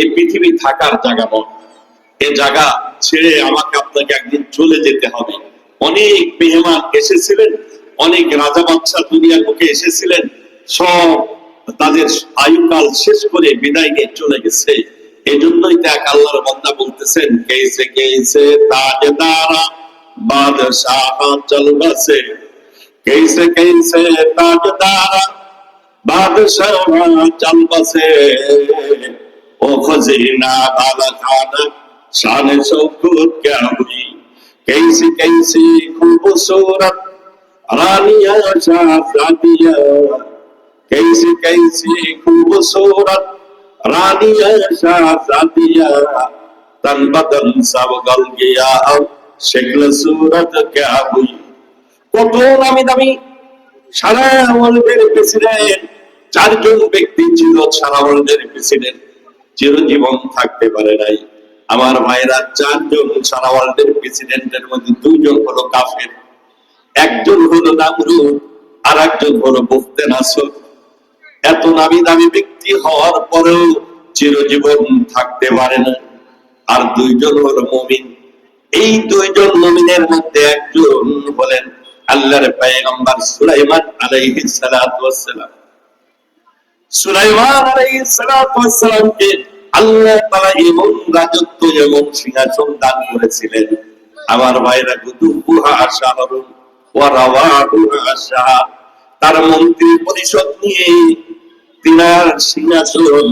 এই পৃথিবী থাকার জায়গা নয়। এ জায়গা ছেড়ে আমাকে আপনাকে একদিন চলে যেতে হবে। অনেক মেহমান এসেছিলেন, অনেক রাজা বাদশা দুনিয়ার বুকে এসেছিলেন, সব তাদের আয়ুকাল শেষ করে বিদায় নিয়ে চলে গেছে। এই জন্যই তো এক আল্লাহর বান্দা বলতেছেন, কেসে কেসে তাজদারা বাদশাহ চল বসে, কেসে কেসে তাজদারা বাদশাহ চল বসে, ओ खजीना वाला खाना शान शौकत क्या हुई, कैसी कैसी खूबसूरत रानियां शहजादियां, कैसी कैसी खूबसूरत रानियां शहजादियां, तन बदन सब गल गया अब शक्ल सूरत क्या हुई। কত নামি দামি সারা ওয়ার্ল্ডের প্রেসিডেন্ট, চারজন ব্যক্তি ছিল সারা ওয়ার্ল্ডের প্রেসিডেন্ট, চিরজীবন থাকতে পারে নাই। আমার ভাইরা, চারজন সারা ওয়ার্ল্ডের প্রেসিডেন্টের মধ্যে দুইজন হলো কাফের, একজন হলো নামরুদ, আর একজন হলো বুখতে নাসর। এত নামি দামি ব্যক্তি হওয়ার পরেও চিরজীবন থাকতে পারে না। আর দুইজন হলো মুমিন। এই দুইজন মুমিনের মধ্যে একজন হলেন আল্লাহর পয়গম্বর সুলাইমান আলাইহিস সালাতু ওয়াস সালাম। সুলাইমান আলাইহিস সালাতু ওয়াস সালামকে আল্লাহ তাআলা এমন রাজত্ব, এমন সিংহাসন দান করেছিলেন। আমার ভাইরা, গুদুহা শাহরুন ওয়া রাওয়াহুহা শাহর, তার মন্ত্রী পরিষদ নিয়ে তিনার সিংহাসন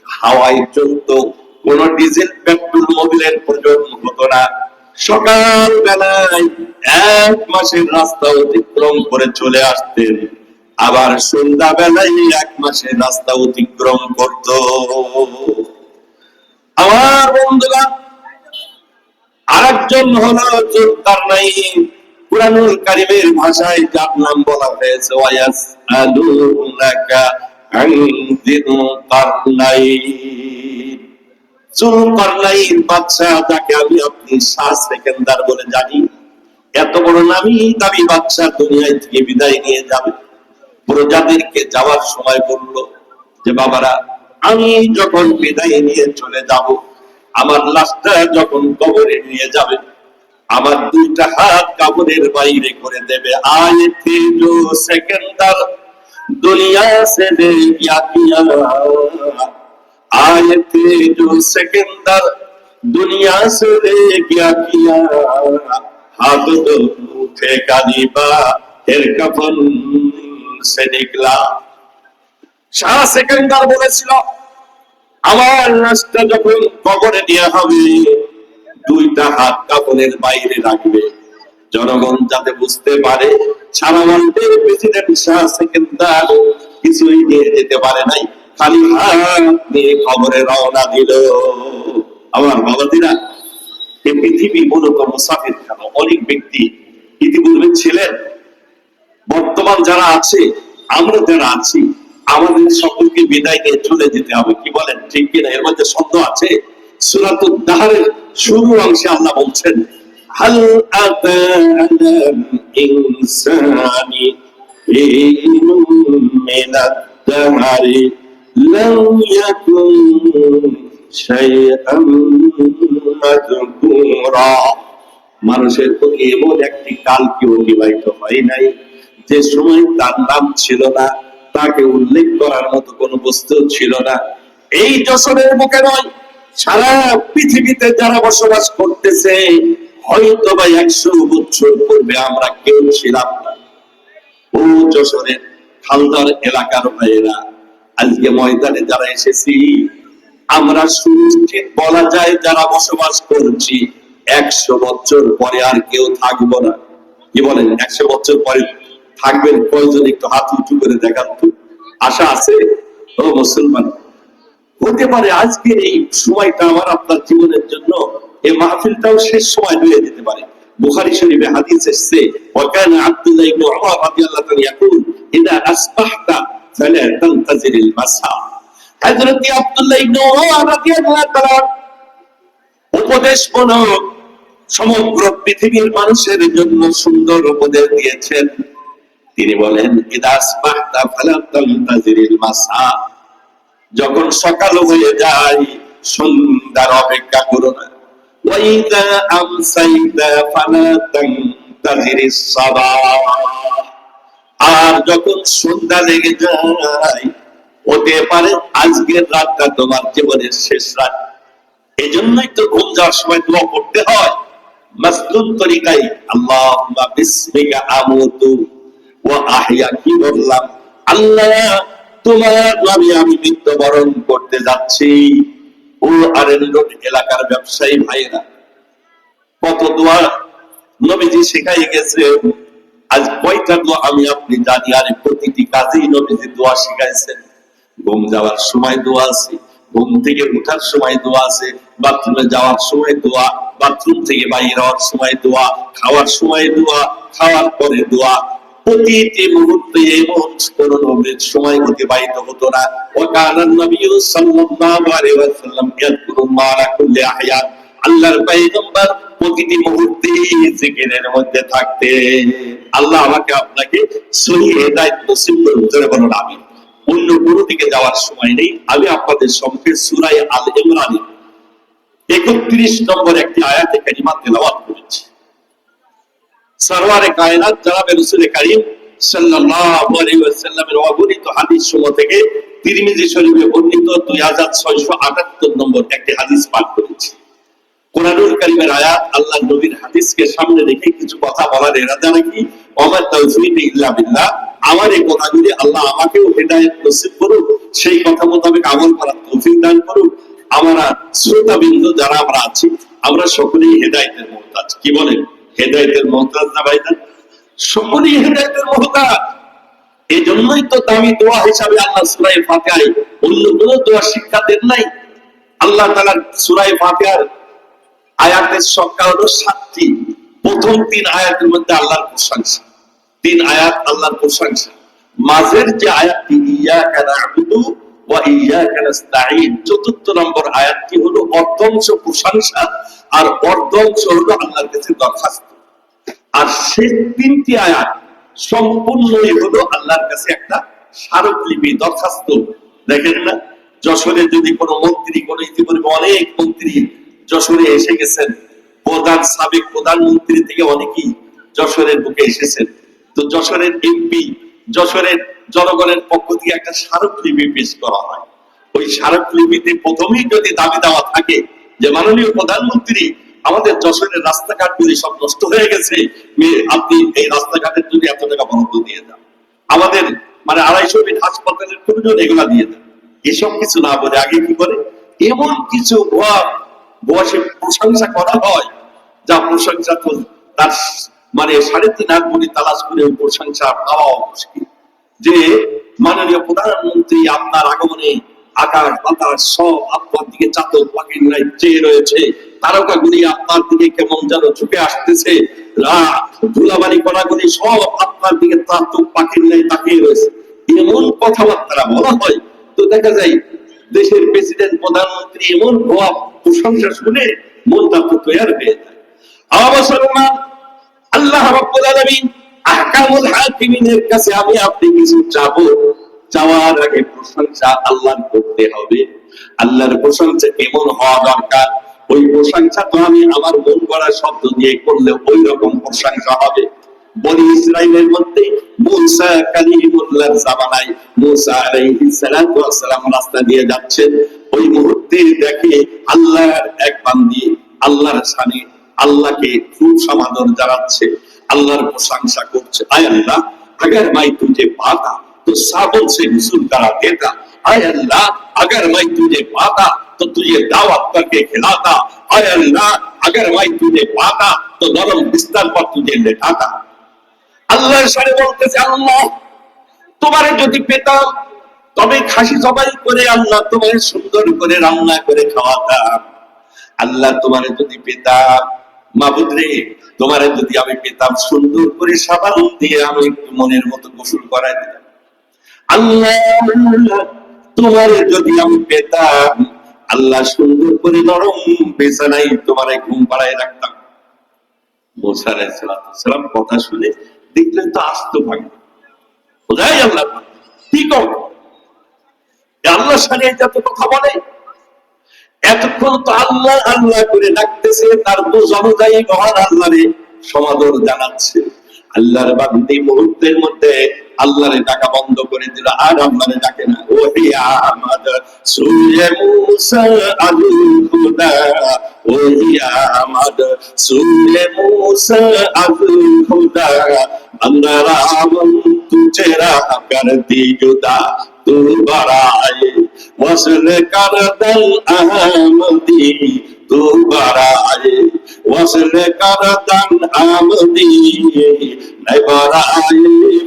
হাওয়ায় চলতো, কোন ডিজেল পেট্রোল মোবিলের প্রয়োজন হতো না। সকাল বেলায় 1 মাসের রাস্তা অতিক্রম করে চলে আসতেন, আবার সন্ধ্যা বেলায় 1 মাসের রাস্তা অতিক্রম করত। আমার বন্ধুরা, আরেকজন হলো যুলকারনাইন। কুরআনুল কারীমের ভাষায় যার নাম বলা হয়েছে ওয়ায়াসআলুনাকা আন যুলকারনাইন। যুলকারনাইন বাদশা, যাকে আমি আপনি শাহ সেকেন্দার বলে জানি, এত বড় নামি দামি বাদশা দুনিয়া থেকে বিদায় নিয়ে যাবে। প্রজাদেরকে যাওয়ার সময় বলল যে, বাবারা, আমি যখন বিদায় নিয়ে চলে যাব, আমার লাশটা যখন কবরে নিয়ে যাবে, আমার 2টা হাত কবরের বাইরে করে দেবে। আয়ে থে জো সেকেন্দার দুনিয়া সে ले गया किया, आए थे जो सिकंदर दुनिया से ले गया किया, हाथ तो फेंका दीपा फिर कफन से निकला। শাহ সেকেন্দার বলেছিল, আমার লাশটা যখন কবরে দেয়া হবে, 2টা হাত কাফনের বাইরে রাখবে, জনগণ যাতে বুঝতে পারে সারা ওয়ার্ল্ডের প্রেসিডেন্ট শাহ সেকেন্দার কিছুই নিয়ে যেতে পারে নাই, খালি হাত নিয়ে কবরে রওনা দিল। আমার বাবাজিরা, এই পৃথিবী মূলত মুসাফির খানা। অনেক ব্যক্তি ইতিপূর্বে ছিলেন, বর্তমান যারা আছে, আমরা যারা আছি, আমাদের সকলকে বিদায় নিয়ে চলে যেতে হবে। কি বলেন, ঠিক কিনা? এর মধ্যে শব্দ আছে। সূরাতুদ দাহরের শুরু অংশে আল্লাহ বলছেন, হাল আতা আলাল ইনসানি হিনুম মিনাদ দাহরি লাম ইয়াকুন শাইআম মাযকুরা। মানুষের প্রতি এমন একটি কাল কি অতিবাহিত হয় নাই যে সময় তার নাম ছিল না, তাকে উল্লেখ করার মতো কোনো বস্তু ছিল না। এই যশোরের বুকে নয়, সারা পৃথিবীতে যারা বসবাস করতেছে, হয়তো বা 100 বছর পূর্বে আমরা কেউ ছিলাম না। ও যশোরের হালদার এলাকার ভাইয়েরা, আজকে ময়দানে যারা এসেছি, আমরা সুনিশ্চিত বলা যায় যারা বসবাস করছি 100 বছর পরে আর কেউ থাকবো না। কি বলেন, 100 বছর পরে থাকবেন কয়জন? একটু হাত উঁচু করে দেখান তো। আশা আছে? ও মুসলমান, হতে পারে আজকের এই সময়টা আমার আপনার জীবনের জন্য, এই মাহফিলটাও শেষ সময় হয়ে যেতে পারে। বুখারী শরীফে হাদিস এসেছে, ওয়াকানা আব্দুল্লাহ ইবনে উমর রাদিয়াল্লাহু তাআলা ইয়াকুল, ইদা আসবাহতা ফালা তানতাজিরিল মাসা। হযরত আব্দুল্লাহ ইবনে উমর রাদিয়াল্লাহু তাআলা উপদেশমূলক সমগ্র পৃথিবীর মানুষের জন্য সুন্দর উপদেশ দিয়েছেন। তিনি বলেন, ইদা আসবাহতা ফালা তানতাজিরিল মাসা, যখন সকাল হয়ে যায় সন্ধ্যার অপেক্ষা করো না। ওয়াইদা আমসাইতা ফালা তানতাজিরিস সাবাহ, আর যখন সন্ধ্যা লেগে যায় হতে পারে আজকের রাতটা তোমার জীবনের শেষ রাত। এই জন্যই তো ঘুম যাওয়ার সময় দোয়া করতে হয় মাসনুন তরিকায়, আল্লাহুম্মা বিসমিকা আমুতু ওয়া আহইয়া। কি বললাম? আল্লাহ তোমার নামে আমি মৃত্যুবরণ করতে যাচ্ছি। ও আরএন রোড এলাকার ব্যবসায়ী ভাইরা, কত দোয়া নবীজি শিখাই গেছে। আজ কয়টা দোয়া আমি আপনি জানি, আর প্রতিটি কাজেই নবীজি দোয়া শিখাইছেন। ঘুম যাওয়ার সময় দোয়া আছে, ঘুম থেকে উঠার সময় দোয়া আছে, বাথরুমে যাওয়ার সময় দোয়া, বাথরুম থেকে বাইরে হওয়ার সময় দোয়া, খাওয়ার সময় দোয়া, খাওয়ার পরে দোয়া। প্রতিটি মুহূর্তে এমন কোন নবীর সময় অতিবাহিত হতো না। ওয়াকানা নবী সাল্লাল্লাহু আলাইহি ওয়াসাল্লাম ইয়াকুরু মা'আ কুল্লি আহয়ান, আল্লাহর পয়গম্বর প্রতিটি মুহূর্তে জিকিরের মধ্যে থাকতেন। আল্লাহ আমাকে আপনাকে সহিহ হেদায়েত নসিব করুন, জোরে বলুন আমিন। অন্য কোনো দিকে যাওয়ার সময় নেই। আমি আপনাদের সম্মুখে সূরা আল ইমরানের 31 নম্বর একটি আয়াতে কারিমা তেলাওয়াত করেছি। সরওয়ারে কায়নাত জনাবে রাসূল কারীম সাল্লাল্লাহু আলাইহি ওয়াসাল্লামের অগণিত হাদিস সমূহ থেকে তিরমিজি শরীফে বর্ণিত 2678 নম্বর একটি হাদিস পাঠ করেছি। কোরআনুল কারীমের আয়াত, আল্লাহর নবীর হাদিসকে সামনে রেখে কিছু কথা বলার ইরাদা রাখি। ওমা তাওফীক ইল্লা বিল্লাহ। আমার এই কথাগুলি আল্লাহ আমাকেও হেদায়েত নসিব করুক, সেই কথা মোতাবেক আমল করার তৌফিক দান করুক। আমরা শ্রোতাবৃন্দ যারা আমরা আছি, আমরা সকলেই হেদায়েতের মুহতাজ। কি বলেন? হেদায়েতের মুহতাজ না ভাইজান? সকলেই হেদায়েতের মুহতাজ। এই জন্যই তো দামি দোয়া হিসাবে আল্লাহ সূরা ফাতিহায় অন্য কোনো দোয়া শিক্ষা দেন নাই। আল্লাহ তাআলা সূরা ফাতিহার আয়াতের সংখ্যা হলো 7টি। প্রথম 3 আয়াতের মধ্যে আল্লাহর প্রশংসা, 3 আয়াত আল্লাহর প্রশংসা। মাঝের যে আয়াতটি ইয়াকা না'বুদু ওয়া ইয়াকা নাস্তাঈন, চতুর্থ নম্বর আয়াতটি হলো অর্ধাংশ প্রশংসা আর অর্ধাংশ হলো আল্লাহর কাছে দরখাস্ত। আর শেষ 3টি আয়াত সম্পূর্ণই হলো আল্লাহর কাছে একটা স্মারকলিপি, দরখাস্ত। দেখেন না, যশোরে যদি কোনো মন্ত্রী, কোন ইতিপূর্বে অনেক মন্ত্রী যশোরে এসে গেছেন, সাবেক প্রধানমন্ত্রী থেকে অনেকেই যশোরের বুকে এসেছেন, তো যশোরের এমপি, যশোরের জনগণের পক্ষ থেকে একটা স্মারকলিপি পেশ করা হয়। ওই স্মারকলিপিতে প্রথমেই যদি দাবি দেওয়া থাকে যে মাননীয় প্রধানমন্ত্রী, আমাদের যশোরের রাস্তাঘাটগুলি সব নষ্ট হয়ে গেছে, আপনি এই রাস্তাঘাটের জন্য এত টাকা বরাদ্দ দিয়ে দেন, আমাদের 250 বেড হাসপাতালের প্রয়োজন, এগুলা দিয়ে দেন। এসব কিছু না বলে আগে কি করে এমন কিছু বয়সে প্রশংসা করা হয়, যা প্রশংসা তো তার 3.5 কোটি তালাশ করে প্রশংসা পাওয়া মুশকিল। যে মাননীয় প্রধানমন্ত্রী আপনার আগমনে আকাশ বাতাস সব আপনার দিকে চাতক পাখির ন্যায় চেয়ে রয়েছে, তারকাগুলি আপনার দিকে কেমন যেন ঝুঁকে আসতেছে, ধুলাবালি কণাগুলি সব আপনার দিকে চাতক পাখির ন্যায় তাকিয়ে রয়েছে, এমন কথাবার্তা বলা হয়। তো দেখা যায় দেশের প্রেসিডেন্ট, প্রধানমন্ত্রী এমন প্রশংসা শুনে মনটা তো তৈরি হয়ে যায়। আল্লাহ রাব্বুল আলামিন আহকামুল হাকিমিনের কাছে আমি আপনি কিছু চাবো, চাওয়ার আগে প্রশংসা আল্লাহর করতে হবে। আল্লাহর প্রশংসা কেমন হওয়া দরকার? ওই প্রশংসা তো আমি আমার মন গড়া শব্দ দিয়ে করলে ওই রকম প্রশংসা হবে। বনি ইসরাইলের মধ্যে মুসা কালিমুল্লাহর জামানায় মুসা আলাইহিস সালাতু ওয়াস সালাম রাস্তা দিয়ে যাচ্ছেন, ওই মুহূর্তে দেখে আল্লাহর এক বান্দী আল্লাহর শানে আল্লাহকে খুব সমাদর জানাচ্ছে, আল্লাহর প্রশংসা করছে। আয় আল্লাহ, अगर मैं तुझे पाता तो साबुन से गुस्ल करा देता। आय अल्लाह, अगर मैं तुझे पाता तो तुझे दावत करके खिलाता। आय अल्लाह, अगर मैं तुझे पाता तो नरम बिस्तर पर तुझे लेटाता। আল্লাহর শানে বলতেছে, আল্লাহ তোমারে যদি পেতাম তবে খাসি জবাই করে আল্লাহ তোমারে সুন্দর করে রান্না করে খাওয়াতাম। আল্লাহ তোমারে যদি পেতাম, মাবুদ রে তোমারে যদি আমি পেতাম সুন্দর করে সাবান দিয়ে আমি একটু মনের মতো গোসল করাই দিতাম। আল্লাহ তোমারে যদি আমি পেতাম, আল্লাহ সুন্দর করে নরম বিছানায় তোমারে ঘুম পাড়ায় রাখতাম। মুসা আলাইহিস সালাম কথা শুনে দেখলেন তো আস্ত ভাঙে, বোঝাই আল্লাহ কি কর আল্লাহ সাথে যত কথা বলে এতক্ষণ তো আল্লাহ আল্লাহ করে ডাকতেছে, তার বোঝ অনুযায়ী মহান আল্লাহরে সমাদর জানাচ্ছে। আল্লাহর বান্দি মুহূর্তের মধ্যে আল্লাহরে ডাকা বন্ধ করে দিল, আর আল্লাহরে ডাকে না। ও হিয়া আমাদ সুরে মুসা আলুল খুদা, ও হিয়া আমাদ সুরে মুসা আলুল খুদা, अंधारा मन तुझे राह कर दी जुदा, तू बराए वसल कर दल अहमदी, तू बराए वसल कर दल अहमदी, नहीं बराए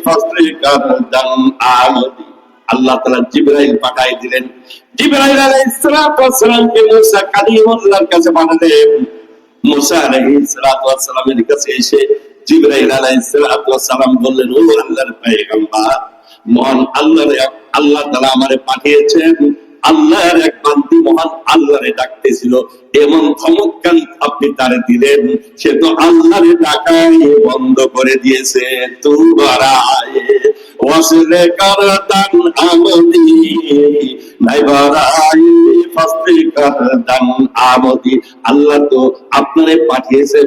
फसल कर दल अहमदी। আল্লাহ তাআলা জিবরাইল পাঠাই দিলেন। জিবরাইল আলাইহিস সালাতু ওয়াস সালামকে মুসা কালিমুল্লাহর কাছে পাঠালেন। মুসা আলাইহিস সালাতু ওয়াস সালামের কাছে এসে জিবরাইল আলাইহিস সালাতু ওয়াস সালাম বললেন, ও আল্লাহর পয়গম্বর, মহান আল্লাহ তাআলা আমারে পাঠিয়েছেন। আল্লাহর এক বান্দী মহান আল্লাহরে ডাকতেছিল, এমন ধমকান আপনি তারে দিলেন, সে তো আল্লাহরে ডাকাই বন্ধ করে দিয়েছে। তু বারায়ে ওয়াসলে করদান আমদি, নাই বারায়ে ফাসলি করদান আমদি। আল্লাহ তো আপনারে পাঠিয়েছে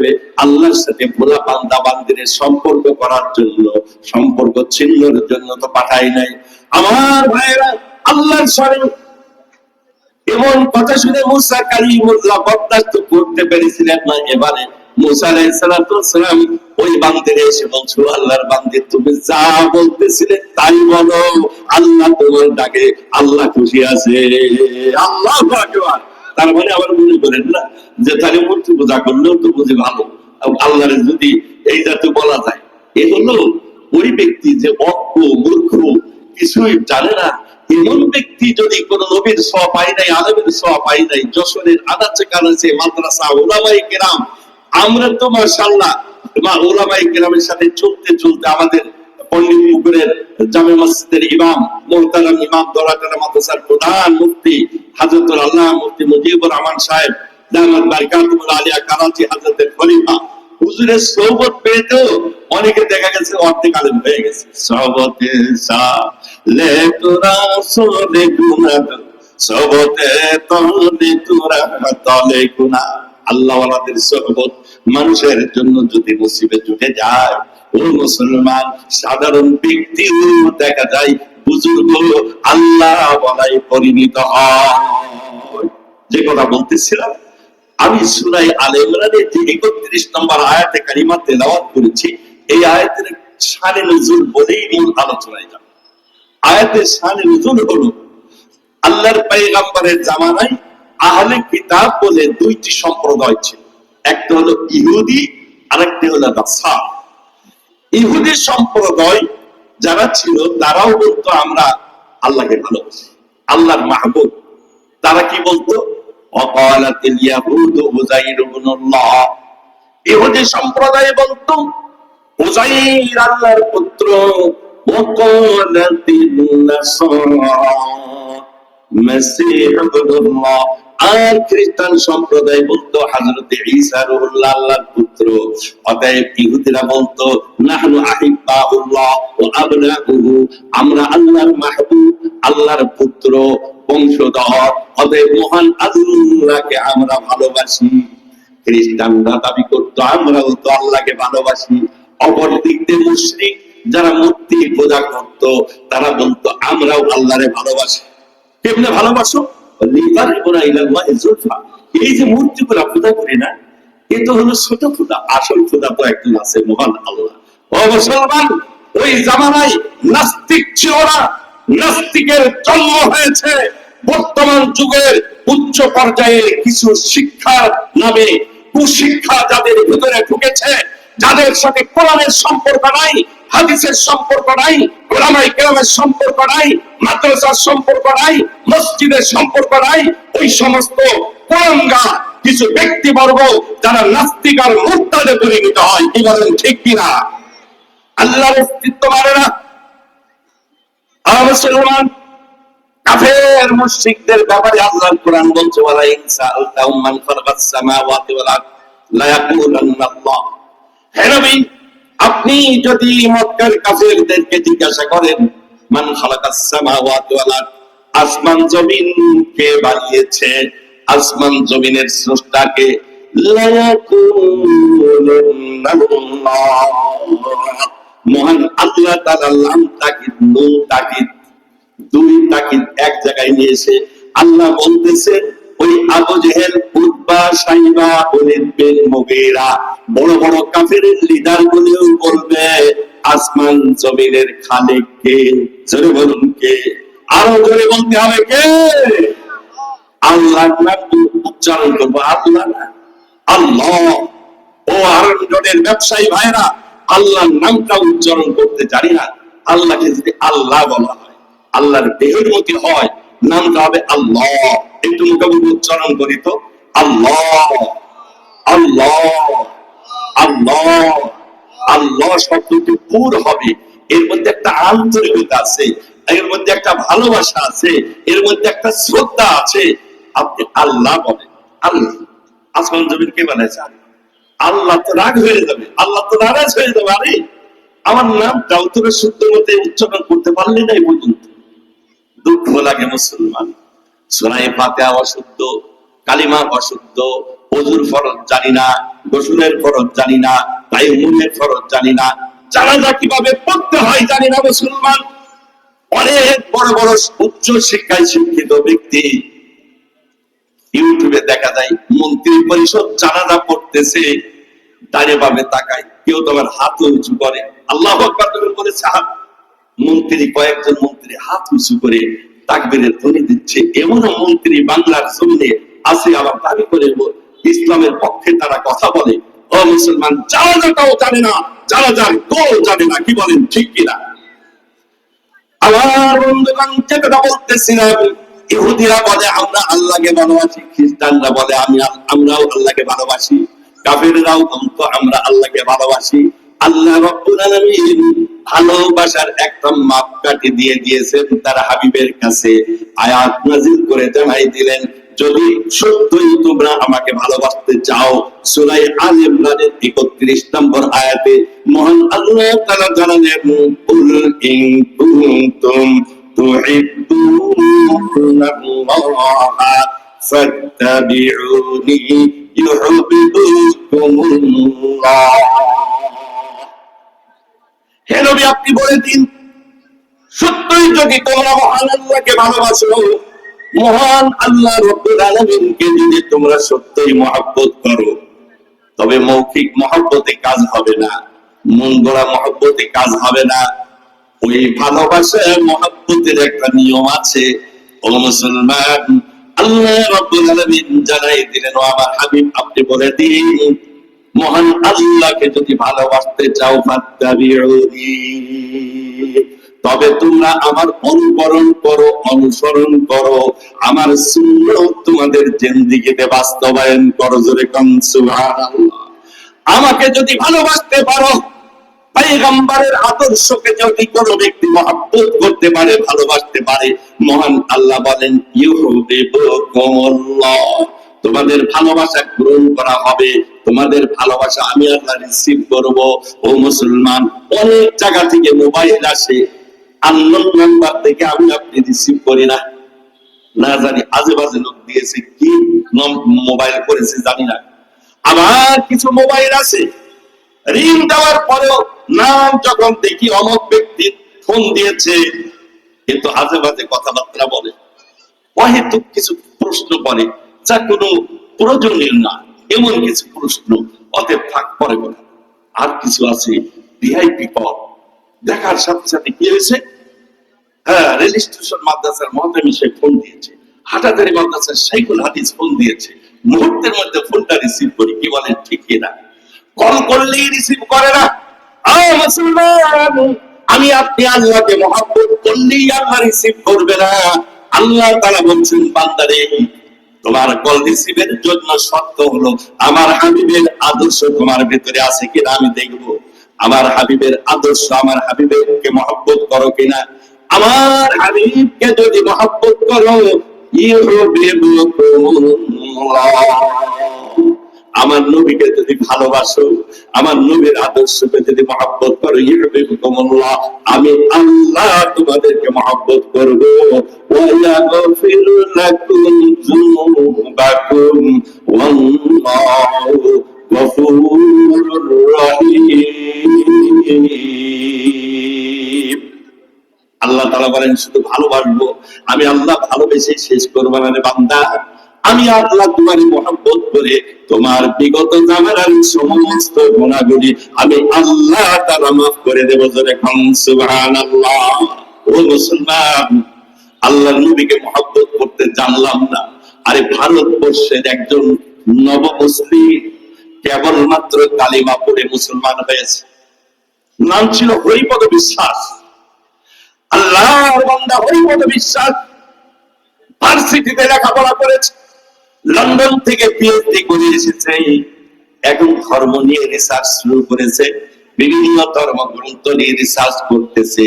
আল্লাহর সাথে ভোলা বান্দা বান্দির সম্পর্ক করার জন্য, সম্পর্ক ছিন্নের জন্য তো পাঠাই নাই। আমার ভাইরা, আল্লাহর সাথে এমন কথা শুনে মুসা কালিমুল্লাহ বরদাস্ত করতে পেরেছিলেন না। এবারে মুসা আলাইহিস সালাতু ওয়াস সালাম ওই বান্দিরে এসে বলছো, আল্লাহর বান্দি তুমি যা বলতেছিলে তাই বলো, আল্লাহ তোমার ডাকে আল্লাহ খুশি আছে। আল্লাহু আকবার। তার মানে আবার মনে করেন না যে তাহলে মূর্তি পূজা করলেও তো বুঝি ভালো, আল্লাহর যদি এই জাতি বলা যায়। এ হলো ওই ব্যক্তি যে অজ্ঞ মূর্খ, কিছুই জানে না, এমন ব্যক্তি যদি কোন নবীর সওয়াব পায় নাই, আলেমের সওয়াব পায় নাই, যশোরের আনাচে কানাচে মাদ্রাসা উলামায়ে কেরাম, আমরা তো মাশাআল্লাহ উলামায়ে কেরামের সাথে চলতে চলতে আমাদের পণ্ডিত পুকুরের জামে মসজিদের ইমাম, মুহতারাম ইমাম দরাকার মাদ্রাসার প্রধান মুফতি হযরতুল আল্লাহ মুফতি মুজিবুর রহমান সাহেব দামাত বারকাতুল আলিয়া করাচি হযরতের খলিফা হুজুরের সোহবত পেয়ে তো অনেকে দেখা গেছে অর্ধেক আলেম হয়ে গেছে। সোহবতে সালে তোরা সোলে গুনাহ, সোহবতে তলে তোরা তলে গুনাহ। আল্লাহ ওয়ালাদের সোহবত মানুষের জন্য যদি মুসিবত জুটে যায়, ও মুসলমান, সাধারণ ব্যক্তি দেখা যায় বুজুর্গ আল্লাহ ওয়ালাই পরিণত হয়। যে কথা বলতেছিলাম, আমি সূরা আলে ইমরানের যে ৩১ নম্বর আয়াতে কারিমা তেলাওয়াত করেছি, এই আয়াতের শানে নুজুল বলেই মূল আলোচনায় যাব। আয়াতের শানে নুজুল হলো আল্লাহর পয়গম্বরের জামানায় আহলে কিতাব বলে দুইটি সম্প্রদায় ছিল, একটা হলো ইহুদি আর একটা হলো নাসারা। ইহুদি সম্প্রদায় যারা ছিল তারাও বলতো আমরা আল্লাহকে ভালোবাসি, আল্লাহর মাহবুব। তারা কি বলতো? ওয়াকালাতিল ইয়াহুদু উযাইর ইবনুল্লাহ। ইহুদি সম্প্রদায় বলতো উযাইর আল্লাহর পুত্র। ওয়াকালাতিন নাসারা মাসীহ ইবনুল্লাহ। আর খ্রিস্টান সম্প্রদায় বলতো হযরত ঈসা রুহুল্লাহ, আল্লাহর পুত্র। অতএব ইহুদিরা বলতো নাহনু আহিব্বাউল্লাহ ওয়া আবনাউহু, আমরা আল্লাহর মাহবুব, আল্লাহর পুত্র, বংশধর। অতএব মহান আল্লাহকে আমরা ভালোবাসি। খ্রিস্টানরা দাবি করতো আমরাও তো আল্লাহকে ভালোবাসি। অপর দিক দিয়ে মুশরিক যারা মূর্তি পূজা করতো তারা বলতো আমরাও আল্লাহরে ভালোবাসি। কেমনে ভালোবাসো? এই যে মূর্তি গুলা পূজা করি না, এ তো হলো ছোট পূজা, আসল পূজা তো একজন আছে, মহান আল্লাহ। ও মুসলমান, ওই জামানায় নাস্তিক ছিল না, নাস্তিকের জন্ম হয়েছে বর্তমান যুগের উচ্চ পর্যায়ে কিছু শিক্ষার নামে কুশিক্ষা যাদের ভিতরে ঢুকেছে, যাদের সাথে কোরআনের সম্পর্ক নাই, হাদিসের সম্পর্ক নাই, উলামায়ে কেরামের সম্পর্ক নাই, মাদ্রাসার সম্পর্ক নাই, মসজিদের সম্পর্ক নাই, ওই সমস্ত কুলাঙ্গা কিছু ব্যক্তিবর্গ যারা নাস্তিক আর মুরতাদে পরিণত হয়। কি বলেন, ঠিক কিনা? আল্লাহর অস্তিত্ব মানে না। আর মুসলমান কাফের মুশরিকদের ব্যাপারে আল্লাহর কোরআন বলছে ওয়ালা ইনসাআলতাহুম মান খালাকাস সামাওয়াতি ওয়াল আরদ লা ইয়াকুলুন্না আল্লাহ। হে নবী, আপনি যদি মক্কার কাফেরদেরকে জিজ্ঞাসা করেন মান খালাকাস সামাওয়াতি ওয়াল আরদ, আসমান জমিন কে বানিয়েছে, আসমান জমিনের স্রষ্টাকে, মহান আল্লাহ তাআলা লাম তাকিদ নুন তাকিদ দুই তাকিদ এক জায়গায় নিয়ে এসে আল্লাহ বলতেছেন, ওই আবু জেহেল, উতবা, সাইবা, ওলীদ বিন মুগীরা বড় বড় কাফেরের লিডার গুলোও বলবে আসমান জমিনের খালিক কে? জোরে বলুন কে? আরো জোরে বলতে হবে কে? আল্লাহর নাম উচ্চারণ করবো, আল্লাহ না, আল্লাহ। ও আরণ্যের ব্যবসায়ী ভাইরা, আল্লাহর নামটা উচ্চারণ করতে জানি না। আল্লাহকে যদি আল্লাহ বলা হয়, আল্লাহর বেহুরমতি হয়, নামটা হবে আল্লাহ। একটু মুখে উচ্চারণ করি তো, আল্লাহ, আল্লাহ, আল্লাহ। আল্লাহ শব্দটি পুর হবে, এর মধ্যে একটা আন্তরিকতা আছে, এর মধ্যে একটা ভালোবাসা আছে, এর মধ্যে একটা শ্রদ্ধা আছে। আপনি আল্লাহ বলেন, আল্লাহ। আসমান জমিন কে বানাইছে? আল্লাহ তো রাগ হয়ে যাবে, আল্লাহ তো নারাজ হয়ে যাবে। আরে আমার নামটাও তোকে শুদ্ধ মতে উচ্চারণ করতে পারলি না এই পর্যন্ত। দুঃখ লাগে মুসলমান। সূরা ফাতিহা অশুদ্ধ, কালিমা অশুদ্ধ, ওযুর ফরজ জানি না, গোসলের ফরজ জানি না, তায়াম্মুমের ফরজ জানি না, জানাজা কিভাবে পড়তে হয় জানি না মুসলমান। অনেক বড় বড় উচ্চ শিক্ষায় শিক্ষিত ব্যক্তি ইউটিউবে দেখা যায় মন্ত্রী পরিষদ জানাজা পড়তেছে, ডানে বামে তাকায়, কেউ তোমার হাত উঁচু করে, আল্লাহু আকবার বলেছে। মন্ত্রী, কয়েকজন মন্ত্রী হাত উঁচু করে তাকবীরের ধ্বনি দিচ্ছে। এমন মন্ত্রী বাংলার জমিনে আছে, আবার দাবি করে ইসলামের পক্ষে তারা কথা বলে। ও মুসলমান, জানাজাটাও জানে না, জানাজার গোল জানে না, কি বলেন ঠিক কিনা? আমার বন্ধুগণ, যেটা বলতেছিলাম, ইহুদিরা বলে আমরা আল্লাহকে ভালোবাসি, খ্রিস্টানরা বলে আমরাও আল্লাহকে ভালোবাসি, কাফেররাও বলতো আমরা আল্লাহকে ভালোবাসি। আল্লাহ রাব্বুল আলামিন ভালোবাসার একটা মাপকাঠি দিয়ে দিয়েছেন তার হাবিবের কাছে, আয়াত নাযিল করে জানাই দিলেন, যদি সত্যই তোমরা আমাকে ভালোবাসতে চাও, সূরা আলে ইমরানের 31 নম্বর আয়াতে মহান আল্লাহ তাআলা জানালেন, কুল ইন কুনতুম তুহিব্বুনাল্লাহ ফাত্তাবিউনি ইউহিব্বুকুমুল্লাহ। হে নবী, আপনি বলে দিন, সত্যই যদি তোমরা মহান আল্লাহকে ভালোবাসো, মহান আল্লাহ রাব্বুল আলামিনকে যদি তোমরা সত্যই মহব্বত করো, তবে মৌখিক মহব্বতে কাজ হবে না, মন গড়া মহব্বতে কাজ হবে না। ওই ভালোবাসা মহব্বতের একটা নিয়ম আছে। ও মুসলমান, আল্লাহ রাব্বুল আলামিন জানাই দিলেন, ও আমার হাবিব আপনি বলে দিন, মহান আল্লাহকে যদি ভালোবাসতে চাও, ফাত্তাবিউনি, তবে তোমরা আমার অনুকরণ করো, অনুসরণ করো, আমার সুন্নাত তোমাদের জিন্দেগিতে বাস্তবায়ন করো। জোরে কোন সুবহানাল্লাহ। আমাকে যদি ভালোবাসতে পারো, পয়গম্বরের আদর্শকে যদি কোনো ব্যক্তি মহব্বত করতে পারে, ভালোবাসতে পারে, মহান আল্লাহ বলেন ইউহিব্বুকুমুল্লাহ, তোমাদের ভালোবাসা গ্রহণ করা হবে, তোমাদের ভালোবাসা আমি আল্লাহ রিসিভ করব। ও মুসলমান, অনেক জায়গা থেকে মোবাইল আসে, আননোন নাম্বার থেকে আমি আপনি রিসিভ করি না, না জানি আজে বাজে লোক দিয়েছে, কি মোবাইল করেছে জানি না। আবার কিছু মোবাইল আছে রিং দেওয়ার পরেও নাম যখন দেখি অমুক ব্যক্তি ফোন দিয়েছে, কিন্তু আজে বাজে কথাবার্তা বলে, অহেতুক কিছু প্রশ্ন করে যা কোনো প্রয়োজনীয় না, এমন কিছু প্রশ্ন, অতএব থাক পরে কথা। আর কিছু আছে ভিআইপি কল, দেখার সাথে সাথে কি হয়েছে, হ্যাঁ রেল স্টেশন মাদ্রাসার মহতামি সে ফোন দিয়েছে, হাটাদারি মাদ্রাসার শাইখুল হাদিস ফোন দিয়েছে, মুহূর্তের মধ্যে ফোনটা রিসিভ করি, কি বলেন ঠিক কিনা? কল করলেই রিসিভ করে না। মুসলমান, আমি আপনি আল্লাহকে মহব্বত করলেই আল্লাহ রিসিভ করবে না। আল্লাহ তাআলা বলছেন, বান্দারে তোমার কল রিসিভের জন্য শর্ত হলো আমার হাবিবের আদর্শ তোমার ভিতরে আছে কিনা আমি দেখব। আমার হাবিবের আদর্শ, আমার হাবিবকে মহব্বত করো কিনা। আমার হাবিবকে যদি মহব্বত করো, ইউহিব্বুকুমুল্লাহ, আমার নবীকে যদি ভালোবাসো, আমার নবীর আদর্শকে যদি মহব্বত করো, ইউহিব্বুকুমুল্লাহ, আমি আল্লাহ তোমাদেরকে মহব্বত করব। ওয়া ইয়াগফির লাকুম যুনুবাকুম ওয়াল্লাহু গফুরুর রহিম। আল্লাহ তাআলা বলেন শুধু ভালোবাসবো, আমি আল্লাহ ভালোবেসে শেষ করব না রে বান্দা। আমি আল্লাহ তোমার মহব্বত করে তোমার বিগত জামানার সমস্ত গুনাহগুলি আমি আল্লাহ তাআলা মাফ করে দেব। জোরে কোন সুবহানাল্লাহ। ও মুসলমান, আল্লাহর নবীকে মহব্বত করতে জানলাম না, আরে ভারতবর্ষের একজন নব মুসলিম কেবলমাত্র কালিমা পড়ে মুসলমান হয়েছে। নাম ছিল হরিপদ বিশ্বাস। আল্লাহর বান্দা হরিপদ বিশ্বাস ভার্সিটিতে লেখাপড়া করেছে, লন্ডন থেকে পিএইচডি করে এসেছে, এখন ধর্ম নিয়ে রিসার্চ শুরু করেছে, বিভিন্ন ধর্মগ্রন্থ নিয়ে রিসার্চ করতেছে।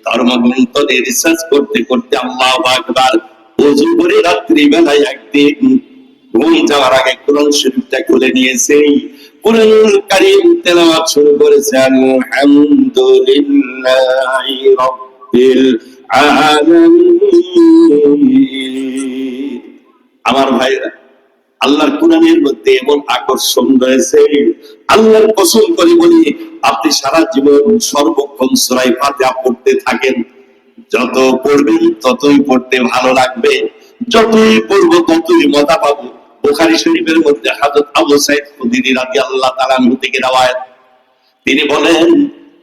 ধর্মগ্রন্থ নিয়ে রিসার্চ করতে করতে আল্লাহু আকবার, ওযু করে রাত্রি বেলায় একদিন ঘুম যাওয়ার আগে কোরআন শরীফটা খুলে নিয়েছে, কুরআনুল কারীম তেলাওয়াত শুরু করেছে। আলহামদুলিল্লাহি রাব্বিল আলামিন। আমার ভাইরা, আল্লাহর কোরআনের মধ্যে এমন আকর্ষণ রয়েছে, আল্লাহর কসম করে বলি, আপনি সারা জীবন সর্বক্ষণ সূরা ফাতিহা পড়তে থাকেন, যত পড়বেন ততই পড়তে ভালো লাগবে, যতই পড়বো ততই মজা পাবো। বুখারী শরীফের মধ্যে হযরত আবু সাঈদ খুদরি রাদিয়াল্লাহু তাআলা আনহু থেকে রওয়ায়াত, তিনি বলেন,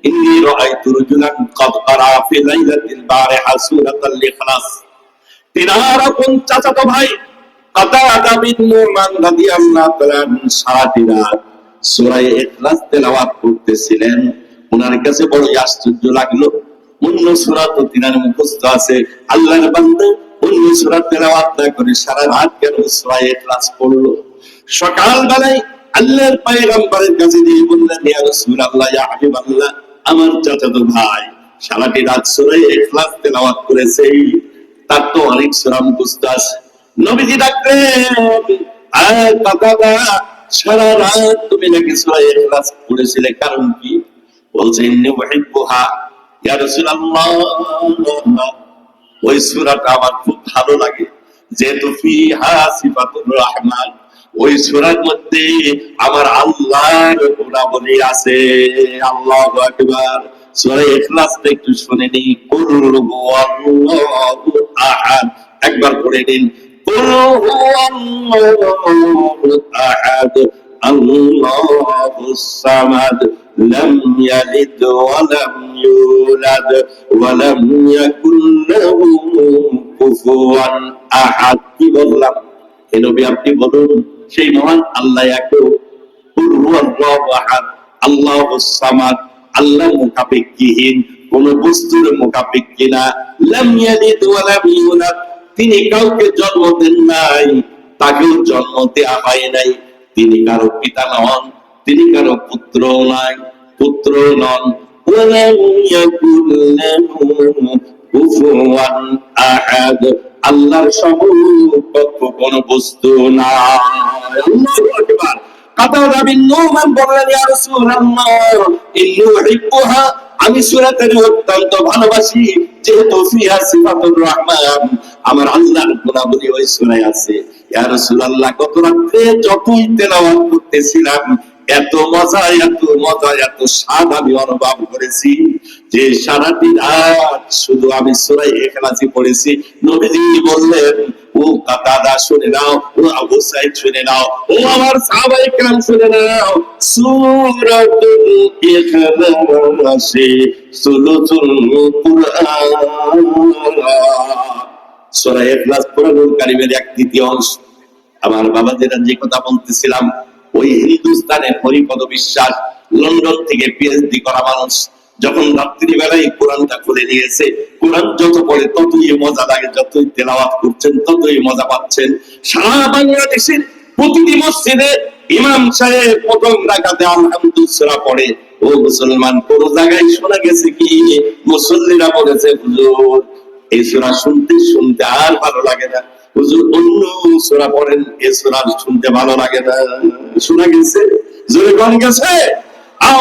ইন্নী রাআইতু রাজুলান ক্বাদ ক্বারা ফি লাইলাতিল বারিহা সূরাতাল ইখলাস। তিনার আপন চাচাতো ভাই কাতাদা বিন নুমান রাদিয়াল্লাহু তাআলা সারাটি রাত সূরা ইখলাস তেলাওয়াত করতেছিলেন। ওনার কাছে বড় আশ্চর্য লাগলো, অন্য সূরা তো তিনার মুখস্থ আছে, আল্লাহর বান্দা অন্য সূরা তেলাওয়াত না করে সারা রাত কেন সূরা ইখলাস পড়লো? সকাল বেলায় আল্লাহর পয়গম্বরের কাছে গিয়ে বললেন, ইয়া রাসূলুল্লাহ, ইয়া হাবিবাল্লাহ, আমার চাচাতো ভাই সারাটি রাত সূরা ইখলাস তেলাওয়াত করেছে, তার তো অনেক সূরা মুখস্থ আছে। নবীজি ডাকলেন, কাকাদা, সারা রাত তুমি নাকি সূরা ইখলাস পড়েছিলে, কারণ কি? বলছে, ইন্নী উহিব্বুহা, ইয়া রাসূলুল্লাহ, ওই সূরাটা আমার খুব ভালো লাগে, যেহেতু ফিহা সিফাতুর রহমান, ওই সূরার মধ্যে আমার আল্লাহর গুণাবলী আছে। আল্লাহু আকবার। সূরা ইখলাসটা একটু শুনে নিই। কুল হুয়াল্লাহু আহাদ, একবার পড়ে নিন। কুল হুয়াল্লাহু আহাদ, আল্লাহুস সামাদ, লাম ইয়ালিদ ওয়া লাম ইউলাদ ওয়া লাম ইয়াকুল লাহু কুফুয়ান আহাদ। কি বললাম? হে নবী, আপনি বলুন, সেই মহান আল্লাহ এক, কুল হুয়াল্লাহু আহাদ, আল্লাহুস সামাদ, আল্লাহ মুখাপেক্ষীহীন, কোন বস্তুর মুখাপেক্ষী না, লাম ইয়ালিদ ওয়া লাম ইউলাদ, তিনি কাউকে জন্ম দেন নাই, তাকেও জন্ম দেয়া হয় নাই, তিনি কারো পিতা নন, তিনি কারো পুত্র নাই, পুত্র নন, ওয়া লাম ইয়াকুল লাহু কুফুয়ান আহাদ, আল্লাহর সমকক্ষ কোন বস্তু নাই। আল্লাহু আকবার। কাতাদা বিন নুমান বললেন, ইয়া রাসূলুল্লাহ, ইন্নী উহিব্বুহা, আমি সূরাটা অত্যন্ত ভালোবাসি, যেহেতু ফিহা সিফাতুর রহমান, আমার আল্লাহর গুণাবলী ওই সূরায় আছে। ইয়া রাসূলুল্লাহ, গত রাতে যতই তেলাওয়াত করতেছিলাম, এত মজা, এত মজা, এত স্বাদ আমি অনুভব করেছি যে সারাটি রাত শুধু আমি সূরা ইখলাসই পড়েছি। নবীজি বললেন, ও কাতাদা শুনে নাও, ও আবু সাঈদ শুনে নাও, ও আমার সাহাবায়ে কেরাম শুনে নাও, সূরাতুল ইখলাস সুলুতুল কুরআন। সূরা ইখলাস কোরআনুল কারীমের এক তৃতীয় অংশ। আমার বাবাজিরা, যে কথা বলতেছিলাম, ওই হিন্দুস্তানের হরিপদ বিশ্বাস লন্ডন থেকে পিএইচডি করা মানুষ যখন রাত্রি বেলায় কোরআনটা খুলে নিয়েছে, কোরআন যত পড়ে ততই মজা লাগে, যতই তেলাওয়াত করছেন ততই মজা পাচ্ছেন। সারা বাংলাদেশের প্রতিটি মসজিদে ইমাম সাহেব প্রথম রাকাতে আলহামদুলিল্লাহ সূরা পড়ে। ও মুসলমান, কোন জায়গায় শোনা গেছে কি মুসল্লিরা বলেছে, হুজুর এই সূরা শুনতে শুনতে আর ভালো লাগে না, হুজুর অন্য সূরা পড়েন, এই সূরা শুনতে ভালো লাগে না? শোনা গেছে? জোরে কোন গেছে?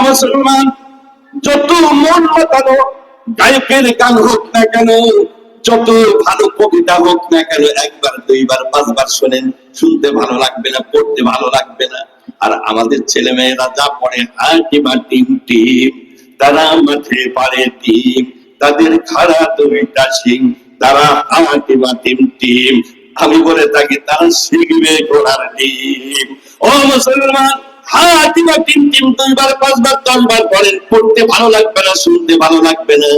মুসলমান, যত মন মাতানো গায়কের গান হোক না কেন, যত ভালো কবিতা হোক না কেন, একবার দুইবার পাঁচবার শোনেন, শুনতে ভালো লাগবে না, পড়তে ভালো লাগবে না। আর আমাদের ছেলে মেয়েরা যা পড়ে হাঁটিমা টিম টিম, তারা মাঠে পারে টিম, তাদের খাড়া দুইটা শিং, তারা হাঁটিমা টিম টিম। আমি বলে থাকি তারা শিখবে ঘোড়ার ডিম। ও মুসলমান, হাঁটিমা টিম টিম দুইবার পাঁচবার 10 বার পড়েন, পড়তে ভালো লাগবে না, শুনতে ভালো লাগবে না।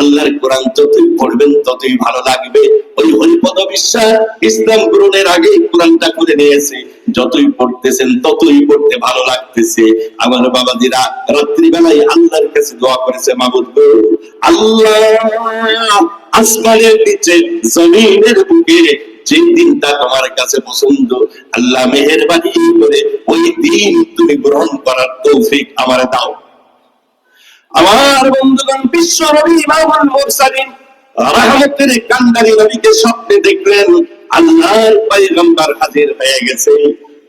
আল্লাহর কোরআন যতই পড়বেন ততই ভালো লাগবে। ওই হরিপদ বিশ্বাস ইসলাম গ্রহণের আগে কোরআনটা করে নিয়েছে, যতই পড়তেছেন ততই পড়তে ভালো লাগতেছে। আমার বাবাজিরা রাত্রিবেলায় আল্লাহর কাছে দোয়া করেছে, মাবুদ গো, আল্লাহ আসমানের নিচে জমিনের বুকে যে দিনটা তোমার কাছে পছন্দ, আল্লাহ মেহেরবানি করে ওই দিন তুমি গ্রহণ করার তৌফিক আমার দাও। আমার বন্ধুগণ, বিশ্ব নবী ইমামুল মুরসালিন রাহমাতের কান্ডারি নবীকে স্বপ্নে দেখলেন আল্লাহর পয়গম্বর হাজির হয়ে গেছে।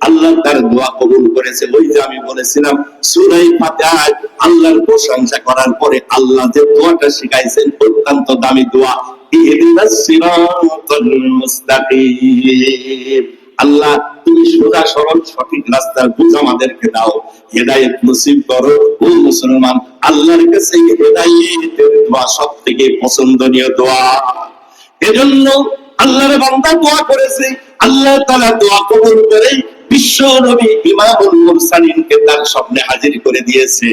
আল্লাহ তার দোয়া কবুল করেছে। ওই যে আমি বলেছিলাম সূরা ফাতিহা আল্লাহর প্রশংসা করার পরে আল্লাহ যে দোয়াটা শিখাইছেন অত্যন্ত দামি দোয়া, ইহদিনাস সিরাতাল মুস্তাকিম। আল্লাহ তুমি সোজা সরল সঠিক রাস্তার বুঝ আমাদেরকে দাও, হেদায়েত নসিব করো। ও মুসলমান, আল্লাহর কাছে হেদায়েতের দোয়া সবথেকে পছন্দনীয় দোয়া। এজন্য আল্লাহর বান্দা দোয়া করেছে, আল্লাহ তাআলা দোয়া কবুল করে বিশ্ব নবী ইমামুল মুরসালিনকে তার স্বপ্নে হাজির করে দিয়েছে।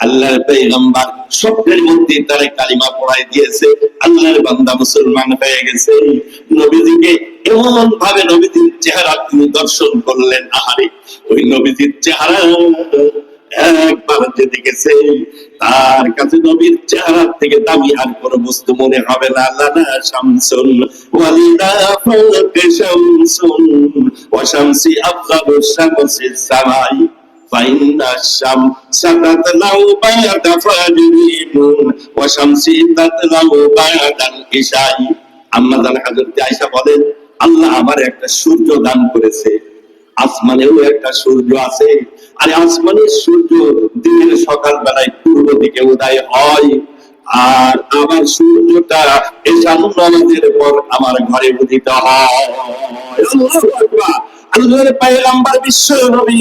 আল্লাহর পয়গম্বর স্বপ্নের মধ্যে তার কালিমা পড়াই দিয়েছে, আল্লাহর বান্দা মুসলমান হয়ে গেছে। নবীজিকে এমন ভাবে নবীজির চেহারা তিনি দর্শন করলেন, আহারে ওই নবীজির চেহারা একবার যে দেখেছে তার কাছে নবীর চেহারা থেকে দামি আর কোন বস্তু মনে হবে না। লানা শামসুন ওয়ালিদা ফালাক শামসুন ওয়া শামসি আফজালু শামসি সামাই ফাইন্না শামসা তাতলাউ বা'দা ফাজরিন ওয়া শামসি তাতলাউ বা'দাল ইশাই। আম্মা জান হযরত আয়েশা বলেন, আল্লাহ আমার একটা সূর্য দান করেছে, আসমানেও একটা সূর্য আছে। আর আসমানের সূর্য দিনের সকাল বেলায় পূর্ব দিকে উদয় হয়, আর আমার সূর্যটা এশার নামাজের পর আমার ঘরে উদিত হয়। আল্লাহু আকবার। আল্লাহর পয়গম্বর বিশ্ব নবী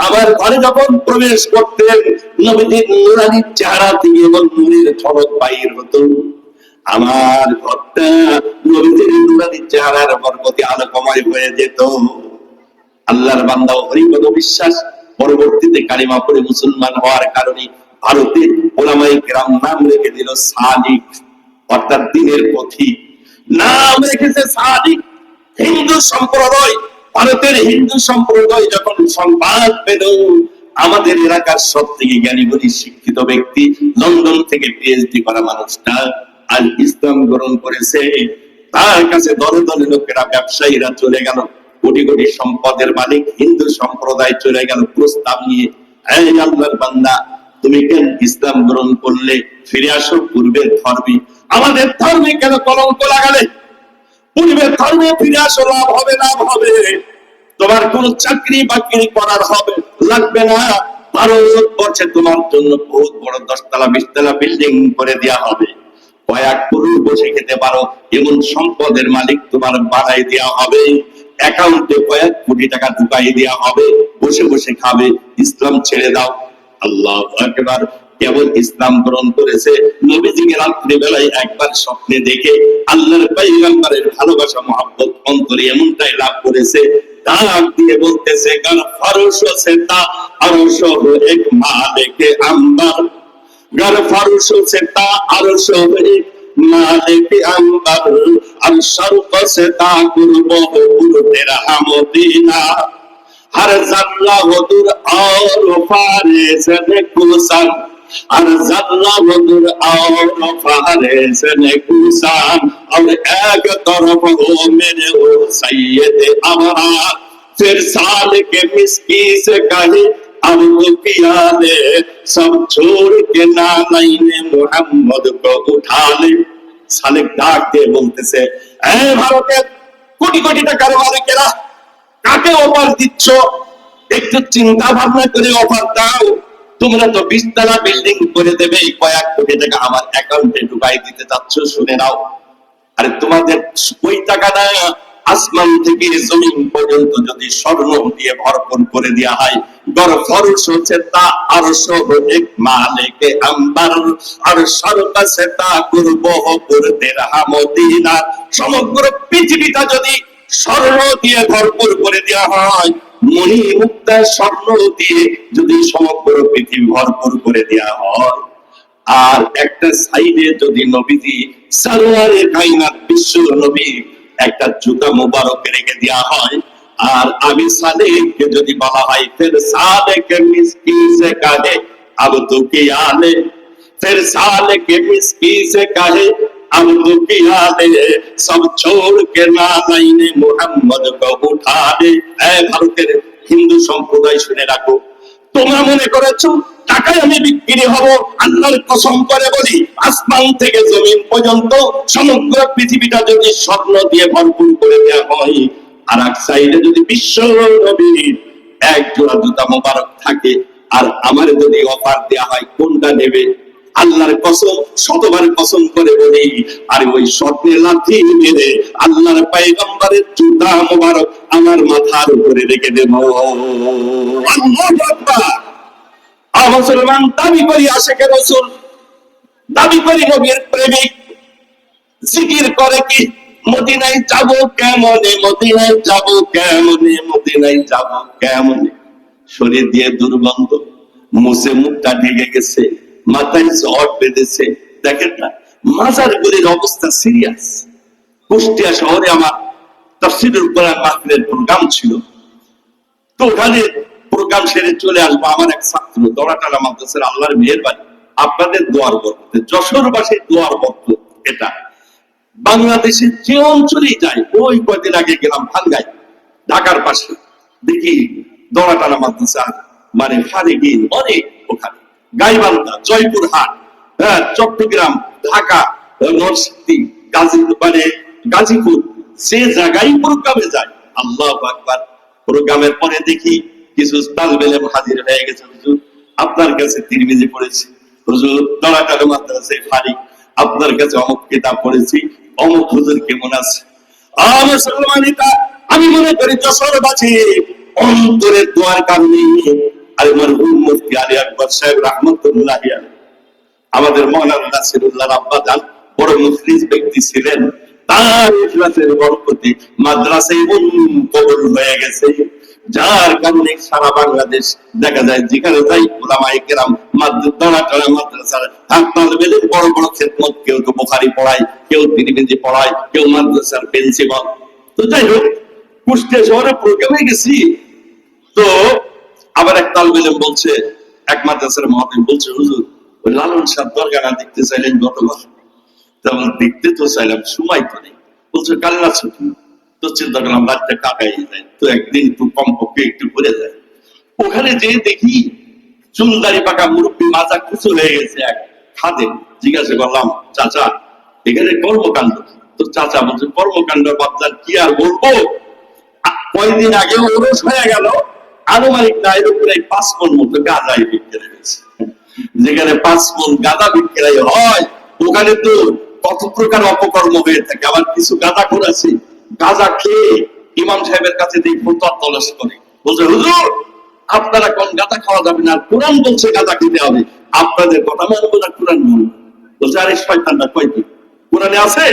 আমার ঘরে যখন প্রবেশ করতেন, নবীজির নূরানী চেহারা থেকে এবং নূরের ঝলক বাইর হতো। আমার ঘরটা নবীজির নূরানী চেহারার বরকতে আলোকময় হয়ে যেত। আল্লাহর বান্দা হরিপদ বিশ্বাস পরবর্তীতে কালিমা পড়ে মুসলমান হওয়ার কারণে ভারতের ওলামায়ে কেরাম নাম রেখে দিল সাদিক, অর্থাৎ দ্বীনের পথিক। নাম রেখেছে সাদিক। হিন্দু সম্প্রদায়, ভারতের হিন্দু সম্প্রদায় যখন সংবাদ পেল আমাদের এলাকার সব থেকে জ্ঞানী গুণী শিক্ষিত ব্যক্তি, লন্ডন থেকে পিএইচডি করা মানুষটা আজ ইসলাম গ্রহণ করেছে, তার কাছে দলে দলে লোকেরা, ব্যবসায়ীরা চলে গেল, কোটি কোটি সম্পদের মালিক হিন্দু সম্প্রদায় চলে গেল প্রস্তাব নিয়ে, এই আল্লাহর বান্দা তুমি কেন ইসলাম গ্রহণ করলে? ফিরে আসো পূর্বের ধর্মে। আমাদের ধর্মে কেন কলঙ্ক লাগালে? পূর্বের ধর্মে ফিরে আসো, লাভ হবে, লাভ হবে। তোমার কোন চাকরি বাকরি করার হবে লাগবে না, ভারতবর্ষে তোমার জন্য বহুত বড় 10 তলা 20 তলা বিল্ডিং করে দেওয়া হবে, কয়েক পুরুষ বসে খেতে পারো এমন সম্পদের মালিক তোমার বানাই দেওয়া হবে, অ্যাকাউন্টে কয়েক কোটি টাকা ঢুকাই দেওয়া হবে, বসে বসে খাবে। ইসলাম ছেড়ে দাও। আল্লাহু আকবার। কেবল ইসলাম গ্রহণ করেছে, নবীজিকে রাত্রি বেলায় একবার স্বপ্নে দেখে আল্লাহর পয়গম্বরের ভালোবাসা মহব্বত অন্তরে এমনটাই লাভ করেছে, ডাক দিয়ে বলতেছে, গান ফারুশ সে তা আরশ এক মালিকে আম্বার, গান ফারুশ সে তা আরশ এক মালিকে আম্বার, আর শরক সে তা কুরব পুর তেরা মদিনা, हर जर्रा हुदूर और फारिस ने कुसान, हर जर्रा हुदूर और फारिस ने कुसान, और एक तरफ हो मेरे हो सैयद अबरार, फिर साल के मिस्की से कहे अब तो किया ले, सब छोड़ के नालाइने मोहम्मद को उठा ले। सालिक डाक दे बोलते से, ए ভারতের কোটি কোটি টাকার মালিকেরা, কাকে অফার দিচ্ছ? একটু চিন্তা ভাবনা করে অফার দাও। তোমরা তো 20 তলা বিল্ডিং করে দেবে, কয়েক কোটি টাকা আমার অ্যাকাউন্টে ঢুকাই দিতে চাচ্ছ, শুনে নাও। আরে তোমাদের ওই টাকাটা আসমান থেকে জমিন পর্যন্ত যদি স্বর্ণ দিয়ে ভরপুর করে দেওয়া হয়, গড় খরচ হচ্ছে তা আরশ এক মালিকে আম্বার আর সরকাছে তা করব করতে রাহমদিনা। সমগ্র পৃথিবীটা যদি স্বর্ণ দিয়ে ভরপুর করে দেওয়া হয়, মণি মুক্তা স্বর্ণ দিয়ে যদি সমগ্র পৃথিবী ভরপুর করে দেওয়া হয়, আর একটা সাইডে যদি নবীজি সারওয়ারে কায়নাত বিশ্ব নবী একটা জুতা মুবারক রেখে দেওয়া হয়, আর আমি সালেহকে যদি বলা হয় ফির সালেহকে মিসকি সে কাহে আব তো কি আলে, ফির সালেহকে মিসকি সে কাহে अब तो किया दे सब छोड़ के नालाइने मोहम्मद को उठा दे। ভারতের হিন্দু সম্প্রদায় শুনে রাখো, তোমরা মনে করেছো টাকায় আমি বিক্রি হব? আল্লাহর কসম করে বলি, আসমান থেকে জমিন পর্যন্ত সমগ্র পৃথিবীটা যদি স্বর্ণ দিয়ে ভরপুর করে দেওয়া হয়, আর এক সাইডে যদি বিশ্ব নবীর এক জোড়া জুতা মোবারক থাকে, আর আমার যদি অফার দেওয়া হয়, কোনটা নেবে? আল্লাহর কসম, শতবার কসম করে বলি, আর ওই স্বপ্নে লাথি মেরে আল্লাহর পয়গম্বরের জুতা মোবারক আমার মাথার উপরে রেখে দেব। আল্লাহু আকবার। মুসলমান দাবি করি আশিকে রাসূল, দাবি করি নবীর প্রেমিক, জিকির করে কি মদিনায় যাব কেমনে, মদিনায় যাব কেমনে, মদিনায় যাব কেমনে। শরীর দিয়ে দুর্গন্ধ, মুছে মুখটা ঢেকে গেছে, মাথায় জ্বর বেঁধেছে। দেখেন না, মাজারগুলির অবস্থা সিরিয়াস। কুষ্টিয়া শহরে আমার তাফসীরুল কোরআন মাহফিলের প্রোগ্রাম ছিল, তো ওখানে প্রোগ্রাম সেরে চলে আসবো। আমার এক ছাত্র দড়াটালা মাদ্রাসার, আল্লাহর মেহেরবানি, আপনাদের দোয়ার বরকতে, যশোরবাসীর দোয়ার বরকত, এটা বাংলাদেশের যে অঞ্চলেই যায়। ওই কয়েকদিন আগে গেলাম ভাঙ্গাই, ঢাকার পাশে, দেখি দড়াটালা মাদ্রাসা মানে ফারিগিন অনেক, ওখানে গাইবান্ধা, জয়পুরহাট, চট্টগ্রাম, ঢাকা, নরসিংদী, মানে গাজীপুর, সে জায়গায় প্রোগ্রামে যায়। আল্লাহু আকবার। প্রোগ্রামের পরে দেখি কিছু তালেবে ইলম হাজির হয়ে গেছে। হুজুর, আপনার কাছে তিরমিজি পড়েছি, হুজুর দড়াটালা মাদ্রাসায় ফারিক, আপনার কাছে অমুক কিতাব পড়েছি, অমুক হুজুর কেমন আছে। মুসলমানিটা আমি মনে করি যশোরবাসী অন্তরের দোয়ার কারণে, আর মরহুম মুফতি আলী আকবর সাহেব রাহমাতুল্লাহ আলাইহি, আমাদের মাওলানা নাসিরুল্লাহ আব্বা জান বড় মুফলিস ব্যক্তি ছিলেন, তার ইখলাসের বরকতে মাদ্রাসায় কবুল হয়ে গেছে, যার কারণে সারা বাংলাদেশ দেখা যায় যেখানে যাই উলামায়ে কেরাম মাদ্রাসার তালেবে বড় বড় খেদমত, কেউ তো বুখারী পড়ায়, কেউ তিরমিজি পড়ায়, কেউ মাদ্রাসার প্রিন্সিপাল। তো যাই হোক, কুষ্টিয়া শহরে প্রোগ্রামে গেছি, তো আবার এক তালেবে ইলম বলছে, এক মাদ্রাসার মুহাদ্দিস বলছে, হুজুর ওই লালন সাহেব দরগানা দেখতে চাইলেন গতবার। তেমন দেখতে তো চাইলাম, সময় তো নেই। বলছে কাল্লা ছুটি, তো চিন্তা করলাম রাতটা কাটাই যায়, তো একদিন একটু কমপক্ষে একটু ঘুরে যায়। ওখানে যে দেখি চুলদারি পাকা মুরব্বী মাজা খুচু হয়ে গেছে এক খাদে। জিজ্ঞাসা করলাম, চাচা এখানে কর্মকাণ্ড? তো চাচা বলছে, কর্মকাণ্ড বাচ্চার কি আর বলবো, কয়েকদিন আগে ওরস হয়ে গেল, আনুমানিক না এর উপরে 5 মণ মতো গাঁজাই বিক্রি হয়েছে। যেখানে 5 মণ গাঁজা বিক্রি হয়, ওখানে তো কত প্রকার অপকর্ম হয়ে থাকে। আবার কিছু গাঁজাখোর আছে, গাঁজা খেয়ে ইমাম সাহেবের কাছে দিয়ে ফতোয়া তলব করে, বলছে হুজুর আপনারা কোন গাঁজা খাওয়া যাবে না, কোরআন বলছে গাঁজা খেতে হবে, আপনাদের কথা মানবো না, কোরআন মানবো। বলছে আরে শয়তানটা কয়টি কোরআনে আছে?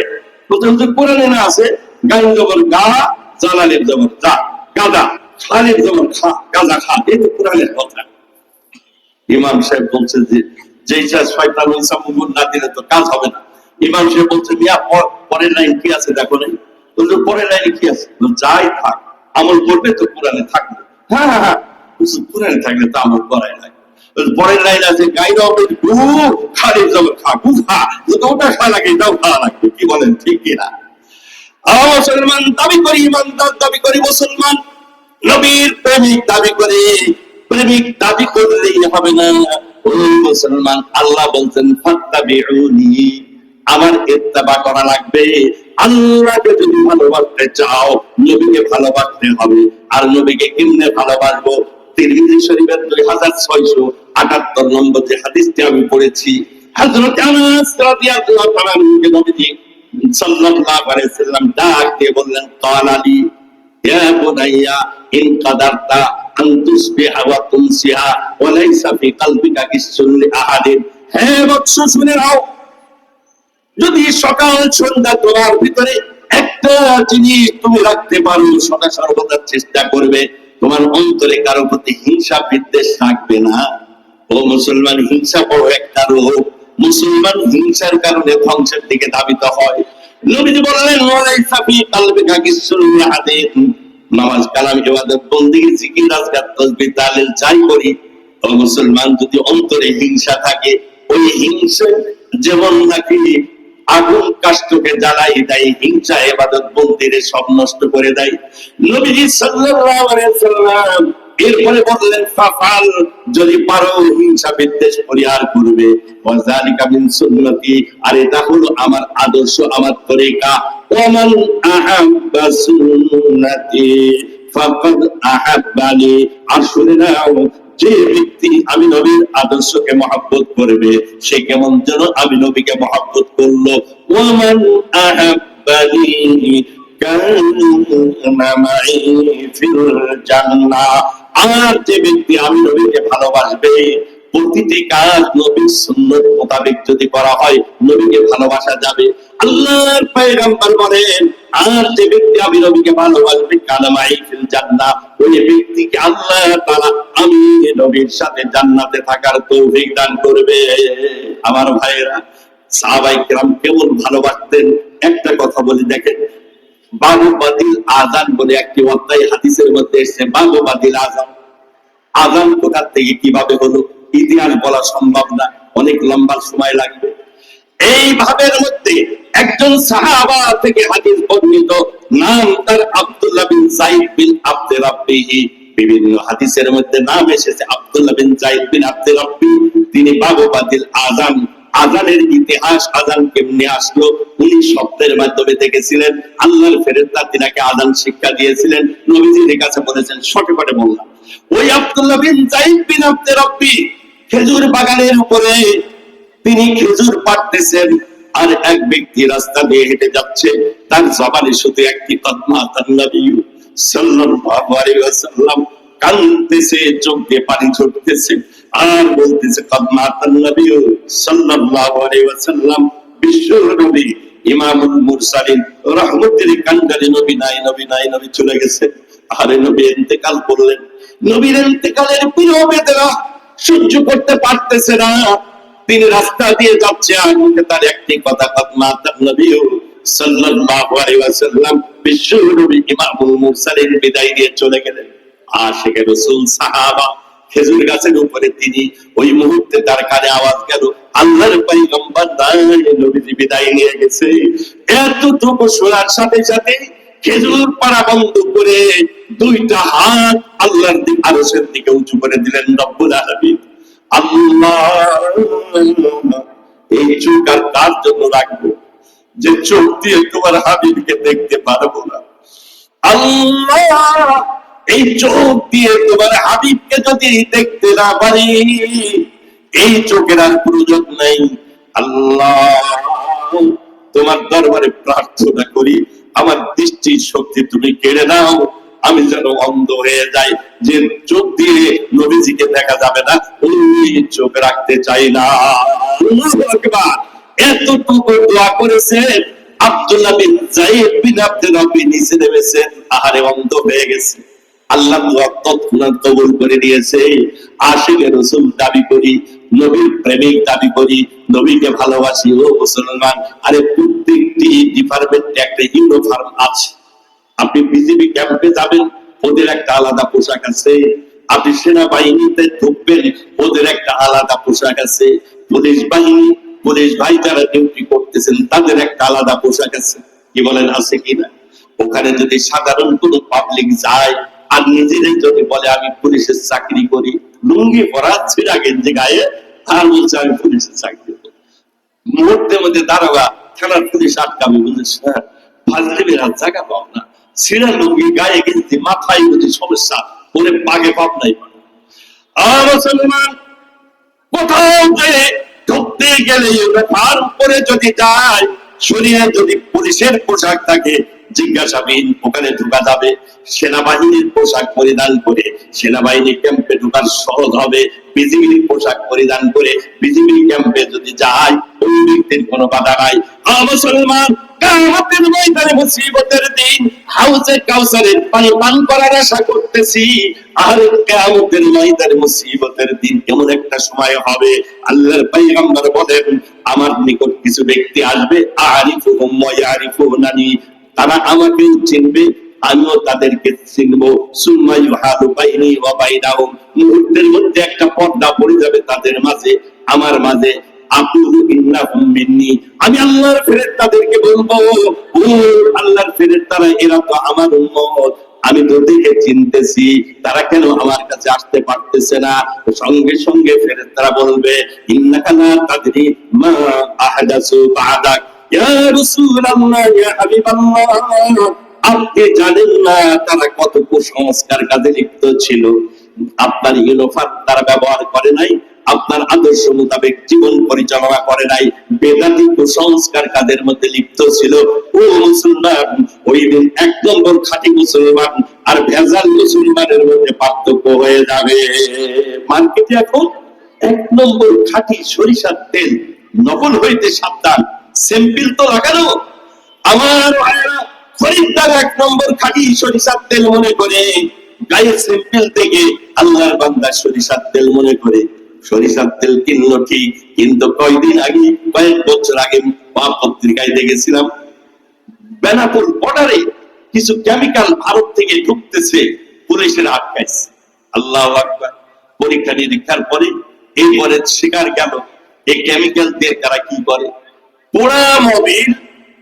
বলছে হুজুর কোরআনে না আছে, গাইন জবর গা, জালালের জবর যা, গাঁজা, খালের জবর খা, গাঁজা খা, এই তো কোরআনের কথা। ইমাম সাহেব বলছে যে যেই শয়তান ওইসা মুগুর না দিলে তো কাজ হবে না। ইমাম সাহেব বলছে মিয়া পরের লাইন কি আছে দেখো নাই? বলছে পরের লাইনে কি আছে? যাই থাক, আমল করবে তো কোরআনে থাকবে। হ্যাঁ হ্যাঁ হ্যাঁ, কোরআনে থাকলে তো আমল করাই লাগে। পরের লাইন আছে গাইরা গু, খালি জবর খা, গু খা, ওটা খাওয়া লাগে, এটাও খাওয়া লাগবে। কি বলেন, ঠিক কিনা? মুসলমান দাবি করি, ইমানদার দাবি করি, মুসলমান নবীর প্রেমিক দাবি করি। প্রেমিক দাবি করলেই হবে না, ও মুসলমান, আল্লাহ বলছেন ফাত্তাবিউনি, আমার ইত্তেবা করা লাগবে। আল্লাহকে যদি ভালোবাসতে চাও, নবীকে ভালোবাসতে হবে। আর নবীকে কেমনে ভালোবাসবো? তিরমিজি শরীফের 2678 নম্বর যে হাদিসটি আমি পড়েছি, হযরত আনাস রাদিয়াল্লাহু তাআলা আনহুকে নবীজি সাল্লাল্লাহু আলাইহি ওয়াসাল্লাম ডাক দিয়ে বললেন, ক্বালালি ইয়া বুনাইয়া ইন কাদারতা আন তুসবিহা ওয়া তুমসিহা ওয়া লাইসা ফি কলবিকা গিসসুন লিআহাদিন। হে বৎস, শুনে নাও, যদি সকাল সন্ধ্যা তোমার ভিতরে একটা জিনিস তুমি রাখতে পারো, সদা সর্বদা চেষ্টা করবে তোমার অন্তরে কারো প্রতি হিংসা বিদ্বেষ থাকবে না। ও মুসলমান, হিংসা বড় একটা রোগ। মুসলমান হিংসার কারণে ধ্বংসের দিকে ধাবিত হয়। নবীজি বললেন, ওয়ালাইসা ফি কলবিকা গিসসুন লিআহাদিন। নামাজ কালাম ইবাদত বন্দেগী জিকির আজকার তাসবিহ তাহলিল যাই করি, ও মুসলমান, যদি অন্তরে হিংসা থাকে, ওই হিংসা যেমন নাকি আগুন কাষ্ঠকে জ্বালাই দেয়, হিংসা ইবাদত বন্দিরে সব নষ্ট করে দেয়। নবীজি সাল্লাল্লাহু আলাইহি ওয়াসাল্লাম এরপরে বললেন, ফাফাল, যদি পারো হিংসা বিদ্বেষ পরিহার করবে, ওয়াযালিকা মিন সুন্নতি, আর এটা হলো আমার আদর্শ, আমার তরিকা। ওমান আহাব্বা সুন্নতি ফাকাদ আহাব্বানি, আর শুনে নাও, যে ব্যক্তি আমি নবীর আদর্শকে মহব্বত করবে, সে কেমন যেন আমি নবীকে মহব্বত করলো। ওয়ামান আহাব্বানি কানা মাই ফিল জান্নাহ, আর যে ব্যক্তি আমি নবীকে ভালোবাসবে, প্রতিটি কাজ নবীর সুন্নাত মোতাবেক যদি করা হয়, নবীকে ভালোবাসা যাবে। আল্লাহর পয়গম্বর বলেন, আর যে ব্যক্তি আমি নবীকে ভালোবাসবে, কানা মাই ফিল জান্নাহ, ওই ব্যক্তিকে আল্লাহ তাআলা আমি নবীর সাথে জান্নাতে থাকার তৌফিক দান করবে। আমার ভাইয়েরা, সাহাবায়ে কেরাম কেমন ভালোবাসতেন, একটা কথা বলি দেখেন। বাবু বাদিল আযান বলে একটি অধ্যায় হাদিসের মধ্যে এসেছে। বাবু বাদিল আযান, আযান কোথা থেকে কিভাবে হলো, ইতিহাস বলা সম্ভব না, অনেক লম্বা সময় লাগবে। এই ভাবের মধ্যে একজন সাহাবা থেকে হাদিস বর্ণিত, নাম তার আব্দুল্লাহ বিন যায়েদ বিন আব্দে রাব্বিহি। বিভিন্ন হাদিসের মধ্যে নাম এসেছে আব্দুল্লাহ বিন যায়েদ বিন আব্দে রাব্বি। তিনি বাবু বাদিল আযান, আযানের ইতিহাস, আযান কেমনে আসলো, উনি শব্দের মাধ্যমে দেখেছিলেন। আল্লাহর ফেরেশতা তিনাকে আযান শিক্ষা দিয়েছিলেন, নবীজির কাছে বলেছেন, শর্টকাটে বললাম। ওই আব্দুল্লাহ বিন যায়েদ বিন আব্দে রাব্বি খেজুর বাগানের উপরে তিনি খেজুর পাড়তেছেন, আর এক ব্যক্তি রাস্তা দিয়ে হেঁটে যাচ্ছে, তার জবানে শুধু একটি কদমা তার নবী সাল্লাল্লাহু আলাইহি ওয়াসাল্লাম, কাঁদতেছে, চোখ দিয়ে পানি ঝরতেছে, আর বলতেছে, কদমা তার নবী সাল্লাল্লাহু আলাইহি ওয়াসাল্লাম, বিশ্ব নবী ইমামুল মুরসালিন রাহমাতুল কান্দারি নবী নাই, নবী নাই, নবী চলে গেছে। আরে নবী ইন্তেকাল করলেন। নবীর ইন্তেকালের পীড়া বেদনা সহ্য করতে পারতেছে না, তিনি রাস্তা দিয়ে যাচ্ছে, আর মুখে তার একটি কথা, কদমা তার নবী সাল্লাল্লাহু আলাইহি ওয়াসাল্লাম, বিশ্ব নবী ইমামুল মুরসালিন বিদায় দিয়ে চলে গেলেন। আশিকে রাসূল সাহাবা খেজুর গাছের উপরে, তিনি ওই মুহূর্তে তার কানে আওয়াজ গেল, আল্লাহর পয়গম্বর নাই, নবীজি বিদায় নিয়ে গেছে। এতটুকু শোনার সাথে সাথে খেজুর পাড়া বন্ধ করে দুইটা হাত আল্লাহর দিকে, আরশের দিকে উঁচু করে দিলেন। রব্বুল আলামিন, আল্লাহ, এই চোখ আর তার জন্য রাখবো যে চোখ দিয়ে তোমার হাবিবকে দেখতে পারবো না। আল্লাহ, এই চোখ দিয়ে তোমার হাবিবকে যদি দেখতে না পারি, এই চোখের আর প্রয়োজন নেই। আল্লাহ, তোমার দরবারে প্রার্থনা করি, আমার দৃষ্টির শক্তি তুমি কেড়ে নাও, আমি যেন অন্ধ হয়ে যাই, যে চোখ দিয়ে নবীজিকে দেখা যাবে না, ওই চোখ রাখতে চাই না। আল্লাহু আকবার। এতটুকু দোয়া করেছে আব্দুল্লাহ বিন যায়েদ বিন আব্দে রাব্বি, নিচে নেমেছেন, আহারে অন্ধ হয়ে গেছে। আল্লাহ তৎক্ষণাৎ কবুল করে নিয়েছে। আশিকে রাসূল দাবি করি, নবীর প্রেমিক দাবি করি, নবীকে ভালোবাসি। ও মুসলমান, আরে প্রত্যেকটি ডিপার্টমেন্টে একটা ইউনিফর্ম আছে। আপনি বিজিবি ক্যাম্পে যাবেন, ওদের একটা আলাদা পোশাক আছে। আপনি সেনাবাহিনীতে ঢুকবেন, ওদের একটা আলাদা পোশাক আছে। পুলিশ বাহিনী, পুলিশ ভাই যারা ডিউটি করতেছেন, তাদের একটা আলাদা পোশাক আছে। কি বলেন, আছে কিনা? ওখানে যদি সাধারণ কোন পাবলিক যায় আর নিজেরাই যদি বলে আমি পুলিশের চাকরি করি, লুঙ্গি পরা, ছিঁড়া গেঞ্জি গায়ে, আর বলছে আমি পুলিশের চাকরি করি, মুহূর্তের মধ্যে দারোগা, থানার পুলিশ আটকাবে, বুঝেছ না, ফাজলিমের হাত জায়গা পাও না, ছিঁড়া লুঙ্গি গায়ে গেঞ্জি, মাথায় বুঝি সমস্যা, ওরে পাগে পাপ নাই। মুসলমান, কোথাও যে ঢুকতে গেলে তার উপরে যদি যায়, শরীরে যদি পুলিশের পোশাক থাকে, জিজ্ঞাসাবিহীন ওখানে ঢোকা যাবে। সেনাবাহিনীর পোশাক পরিধান করে সেনাবাহিনী ক্যাম্পে ঢোকার সহজ হবে। বিজিবির পোশাক পরিধান করে বিজিবি ক্যাম্পে যদি যায়, ওই ব্যক্তির কোনো বাধা নাই। মুসলমান, কিয়ামতের ময়দানে মুসিবতের দিন হাউজে কাউসারের পানি পান করার আশা করতেছি। আর কিয়ামতের ময়দানে মুসিবতের দিন এমন একটা সময় হবে, আল্লাহর পয়গম্বর বলেন, আমার নিকট কিছু ব্যক্তি আসবে, আরিফুহুম ওয়া ইয়ারিফুনানি, তারা আমাকে চিনবে, আমিও তাদেরকে চিনবো। সুম্মা ইউহালু বাইনি ওয়া বাইনাহুম, মুহূর্তের মধ্যে একটা পর্দা পড়ে যাবে তাদের মাঝে আমার মাঝে। আকুলু ইন্নাহুম মিন্নি, আমি আল্লাহর ফেরেশতাদেরকে বলবো, ও আল্লাহর ফেরেশতারা, এরা তো আমার উম্মত, আমি তো দেখে চিনতেছি, তারা কেন আমার কাছে আসতে পারতেছে না? সঙ্গে সঙ্গে ফেরেশতারা বলবে, ইন্নাকা লা তাদরি মা আহদাসু বাদাক, ইয়া রাসূলুল্লাহ, ইয়া হাবিবাল্লাহ, আপনি জানেন না তারা কত কুসংস্কার কাজে লিপ্ত ছিল। আপনার ইউনিফর্ম তারা ব্যবহার করে নাই, আপনার আদর্শ মোতাবেক জীবন পরিচালনা করে নাই, বেদাতি কুসংস্কার কাজের মধ্যে লিপ্ত ছিল। ও মুসলমান, ওই দিন এক নম্বর খাঁটি মুসলমান আর ভেজাল মুসলমানের মধ্যে পার্থক্য হয়ে যাবে। মার্কেটে এখন এক নম্বর খাঁটি সরিষার তেল, নকল হইতে সাবধান। স্যাম্পল তো লাগানো, আমার ভাইরা, খরিদ্দার এক নম্বর খাঁটি সরিষার তেল মনে করে, গায়ের স্যাম্পল থেকে আল্লাহর বান্দা সরিষার তেল মনে করে। সরিষার তেল কিনলো ঠিক, কিন্তু কয়েকদিন আগে, কয়েক বছর আগে পত্রিকায় দেখেছিলাম, বেনাপুর বর্ডারে কিছু কেমিক্যাল ভারত থেকে ঢুকতেছে, পুলিশের আটকাইছে। আল্লাহু আকবার। পরীক্ষা নিরীক্ষার পরে এরপরে শিকার গেল এই কেমিক্যাল দিয়ে তারা কি করে, পোড়া মোবিল,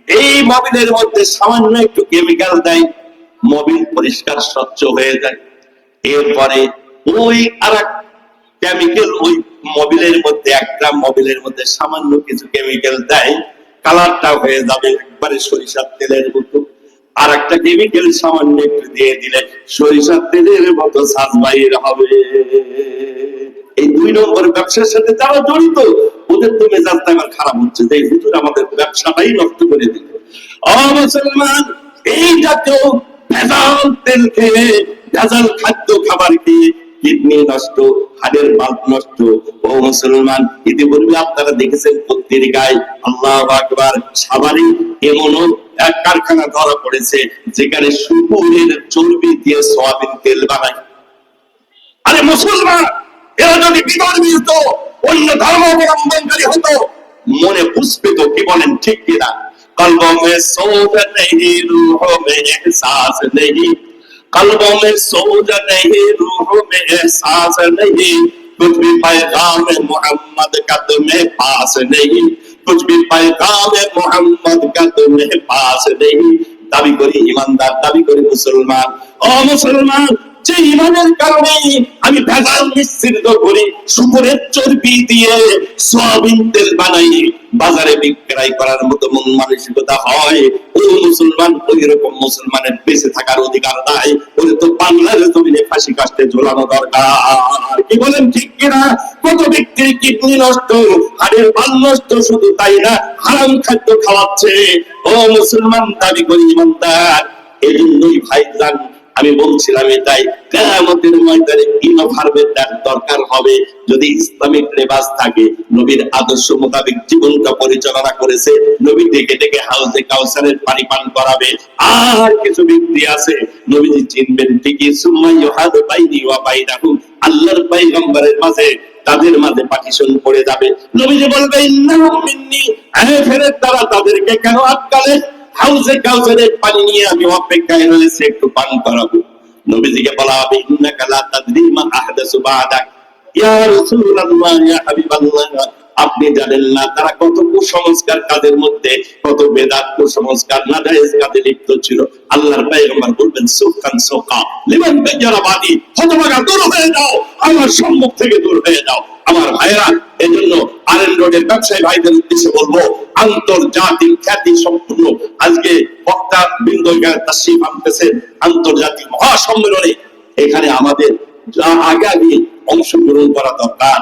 এই মোবিলের মধ্যে সামান্য একটু কেমিক্যাল দেয়, মোবিল পরিষ্কার স্বচ্ছ হয়ে যায়। এরপরে ওই আরেক কেমিক্যাল ওই মোবিলের মধ্যে, এক গ্রাম মোবিলের মধ্যে সামান্য কিছু কেমিক্যাল দেয়, কালারটা হয়ে যাবে একবারে সরিষার তেলের মতো। আর একটা কেমিক্যাল সামান্য একটু দিয়ে দিলে সরিষার তেলের মতো সাজ বাইর হবে। এই দুই নম্বর ব্যবসার সাথে যারা জড়িত, ওদের তো মেজাজটা আমার খারাপ হচ্ছে যে হুজুর আমাদের ব্যবসাটাই নষ্ট করে দিল। মুসলমান, এই জাতীয় ভেজাল তেল খেয়ে, ভেজাল খাদ্য খাবার খেয়ে কিডনি নষ্ট, হাড়ের বাল্ব নষ্ট। ও মুসলমান, ইতিপূর্বে আপনারা দেখেছেন পত্রিকায়, আল্লাহু আকবার, সাভারে এমনও এক কারখানা ধরা পড়েছে যেখানে শুকুরের চর্বি দিয়ে সয়াবিন তেল বানায়। আরে মুসলমান, এরা যদি বিধর্মী হতো, অন্য ধর্ম অবলম্বনকারী হতো, মনে বুঝবে তো, কি বলেন ঠিক কিনা? কলবো মে সোজ নেহি, রূহ মে এহসাস নেহি, कल्बों में सोज नहीं, रूह में एहसास नहीं, कुछ भी पैगाम मोहम्मद का तुम्हें पास नहीं, कुछ भी पैगाम मोहम्मद का तुम्हें पास नहीं। দাবি করি ইমানদার, দাবি করি মুসলমান। ও মুসলমান, যে ইমানের কারণে আমি ভেজাল মিশ্রিত করি, শুকুরের চর্বি দিয়ে সয়াবিন তেল বানাই, বাজারে বিক্রয় করার মতো মন মানসিকতা হয়, ও মুসলমান, ওই রকম মুসলমানের বেঁচে থাকার অধিকার নাই। ওরে তো বাংলার জমিনে ফাঁসি কাস্টে ঝোলানো দরকার। কি বলেন ঠিক কিনা? কত ব্যক্তির কিডনি নষ্ট, হাড়ের বাল নষ্ট, শুধু তাই না, হারাম খাদ্য খাওয়াচ্ছে। ও মুসলমান, দাবি করি ইমানদার। এই জন্যই ভাইজান আমি বলছিলাম এটাই, কিয়ামতের ময়দানে ইনোভারমের দরকার হবে। যদি ইসলামিক লেবাস থাকে, নবীর আদর্শ মোতাবেক জীবনটা পরিচালনা করেছে, নবী ডেকে ডেকে হাউজে কাউসারের পানি পান করাবে। আর কিছু ব্যক্তি আছে, নবীজি চিনবেন ঠিকই, সুম্মা ইউহাদু বাইনি ওয়া বাইনাহুম, আল্লাহর পয়গম্বরের মাঝে, তাদের মাঝে পার্টিশন পড়ে যাবে। নবীজি বলবে, ইন্নাহুম মিন্নি, ফেরেশতারা তাদেরকে কেন আটকালে? হাউজে কাউসারের পানি নিয়ে আমি অপেক্ষায় রয়েছে, একটু পান করাবো। নবীজিকে বলা হবে, ইন্নাকা লা তাদরি মা আহদাসু বাদাক, ইয়া রাসূলুল্লাহ, ইয়া হাবিবাল্লাহ, আপনি জানেন না তারা কত কুসংস্কার কাজের মধ্যে, কত বেদাত কুসংস্কার নাজায়েজ কাজে লিপ্ত ছিল। আল্লাহর পয়গম্বর বলবেন, সুকান সুকা লিমান বাদি, হতভাগা দূর হয়ে যাও, আমার সম্মুখ থেকে দূর হয়ে যাও। আমার ভাইরা, এজন্য আরএন রোডের ব্যবসায়ী ভাইদের উদ্দেশ্যে বলবো, আন্তর্জাতিক খ্যাতি সম্পূর্ণ আজকে বক্তা বৃন্দ তাশরীফ আনতেছেন আন্তর্জাতিক মহাসম্মেলনে। এখানে আমাদের আগে আগে অংশগ্রহণ করা দরকার।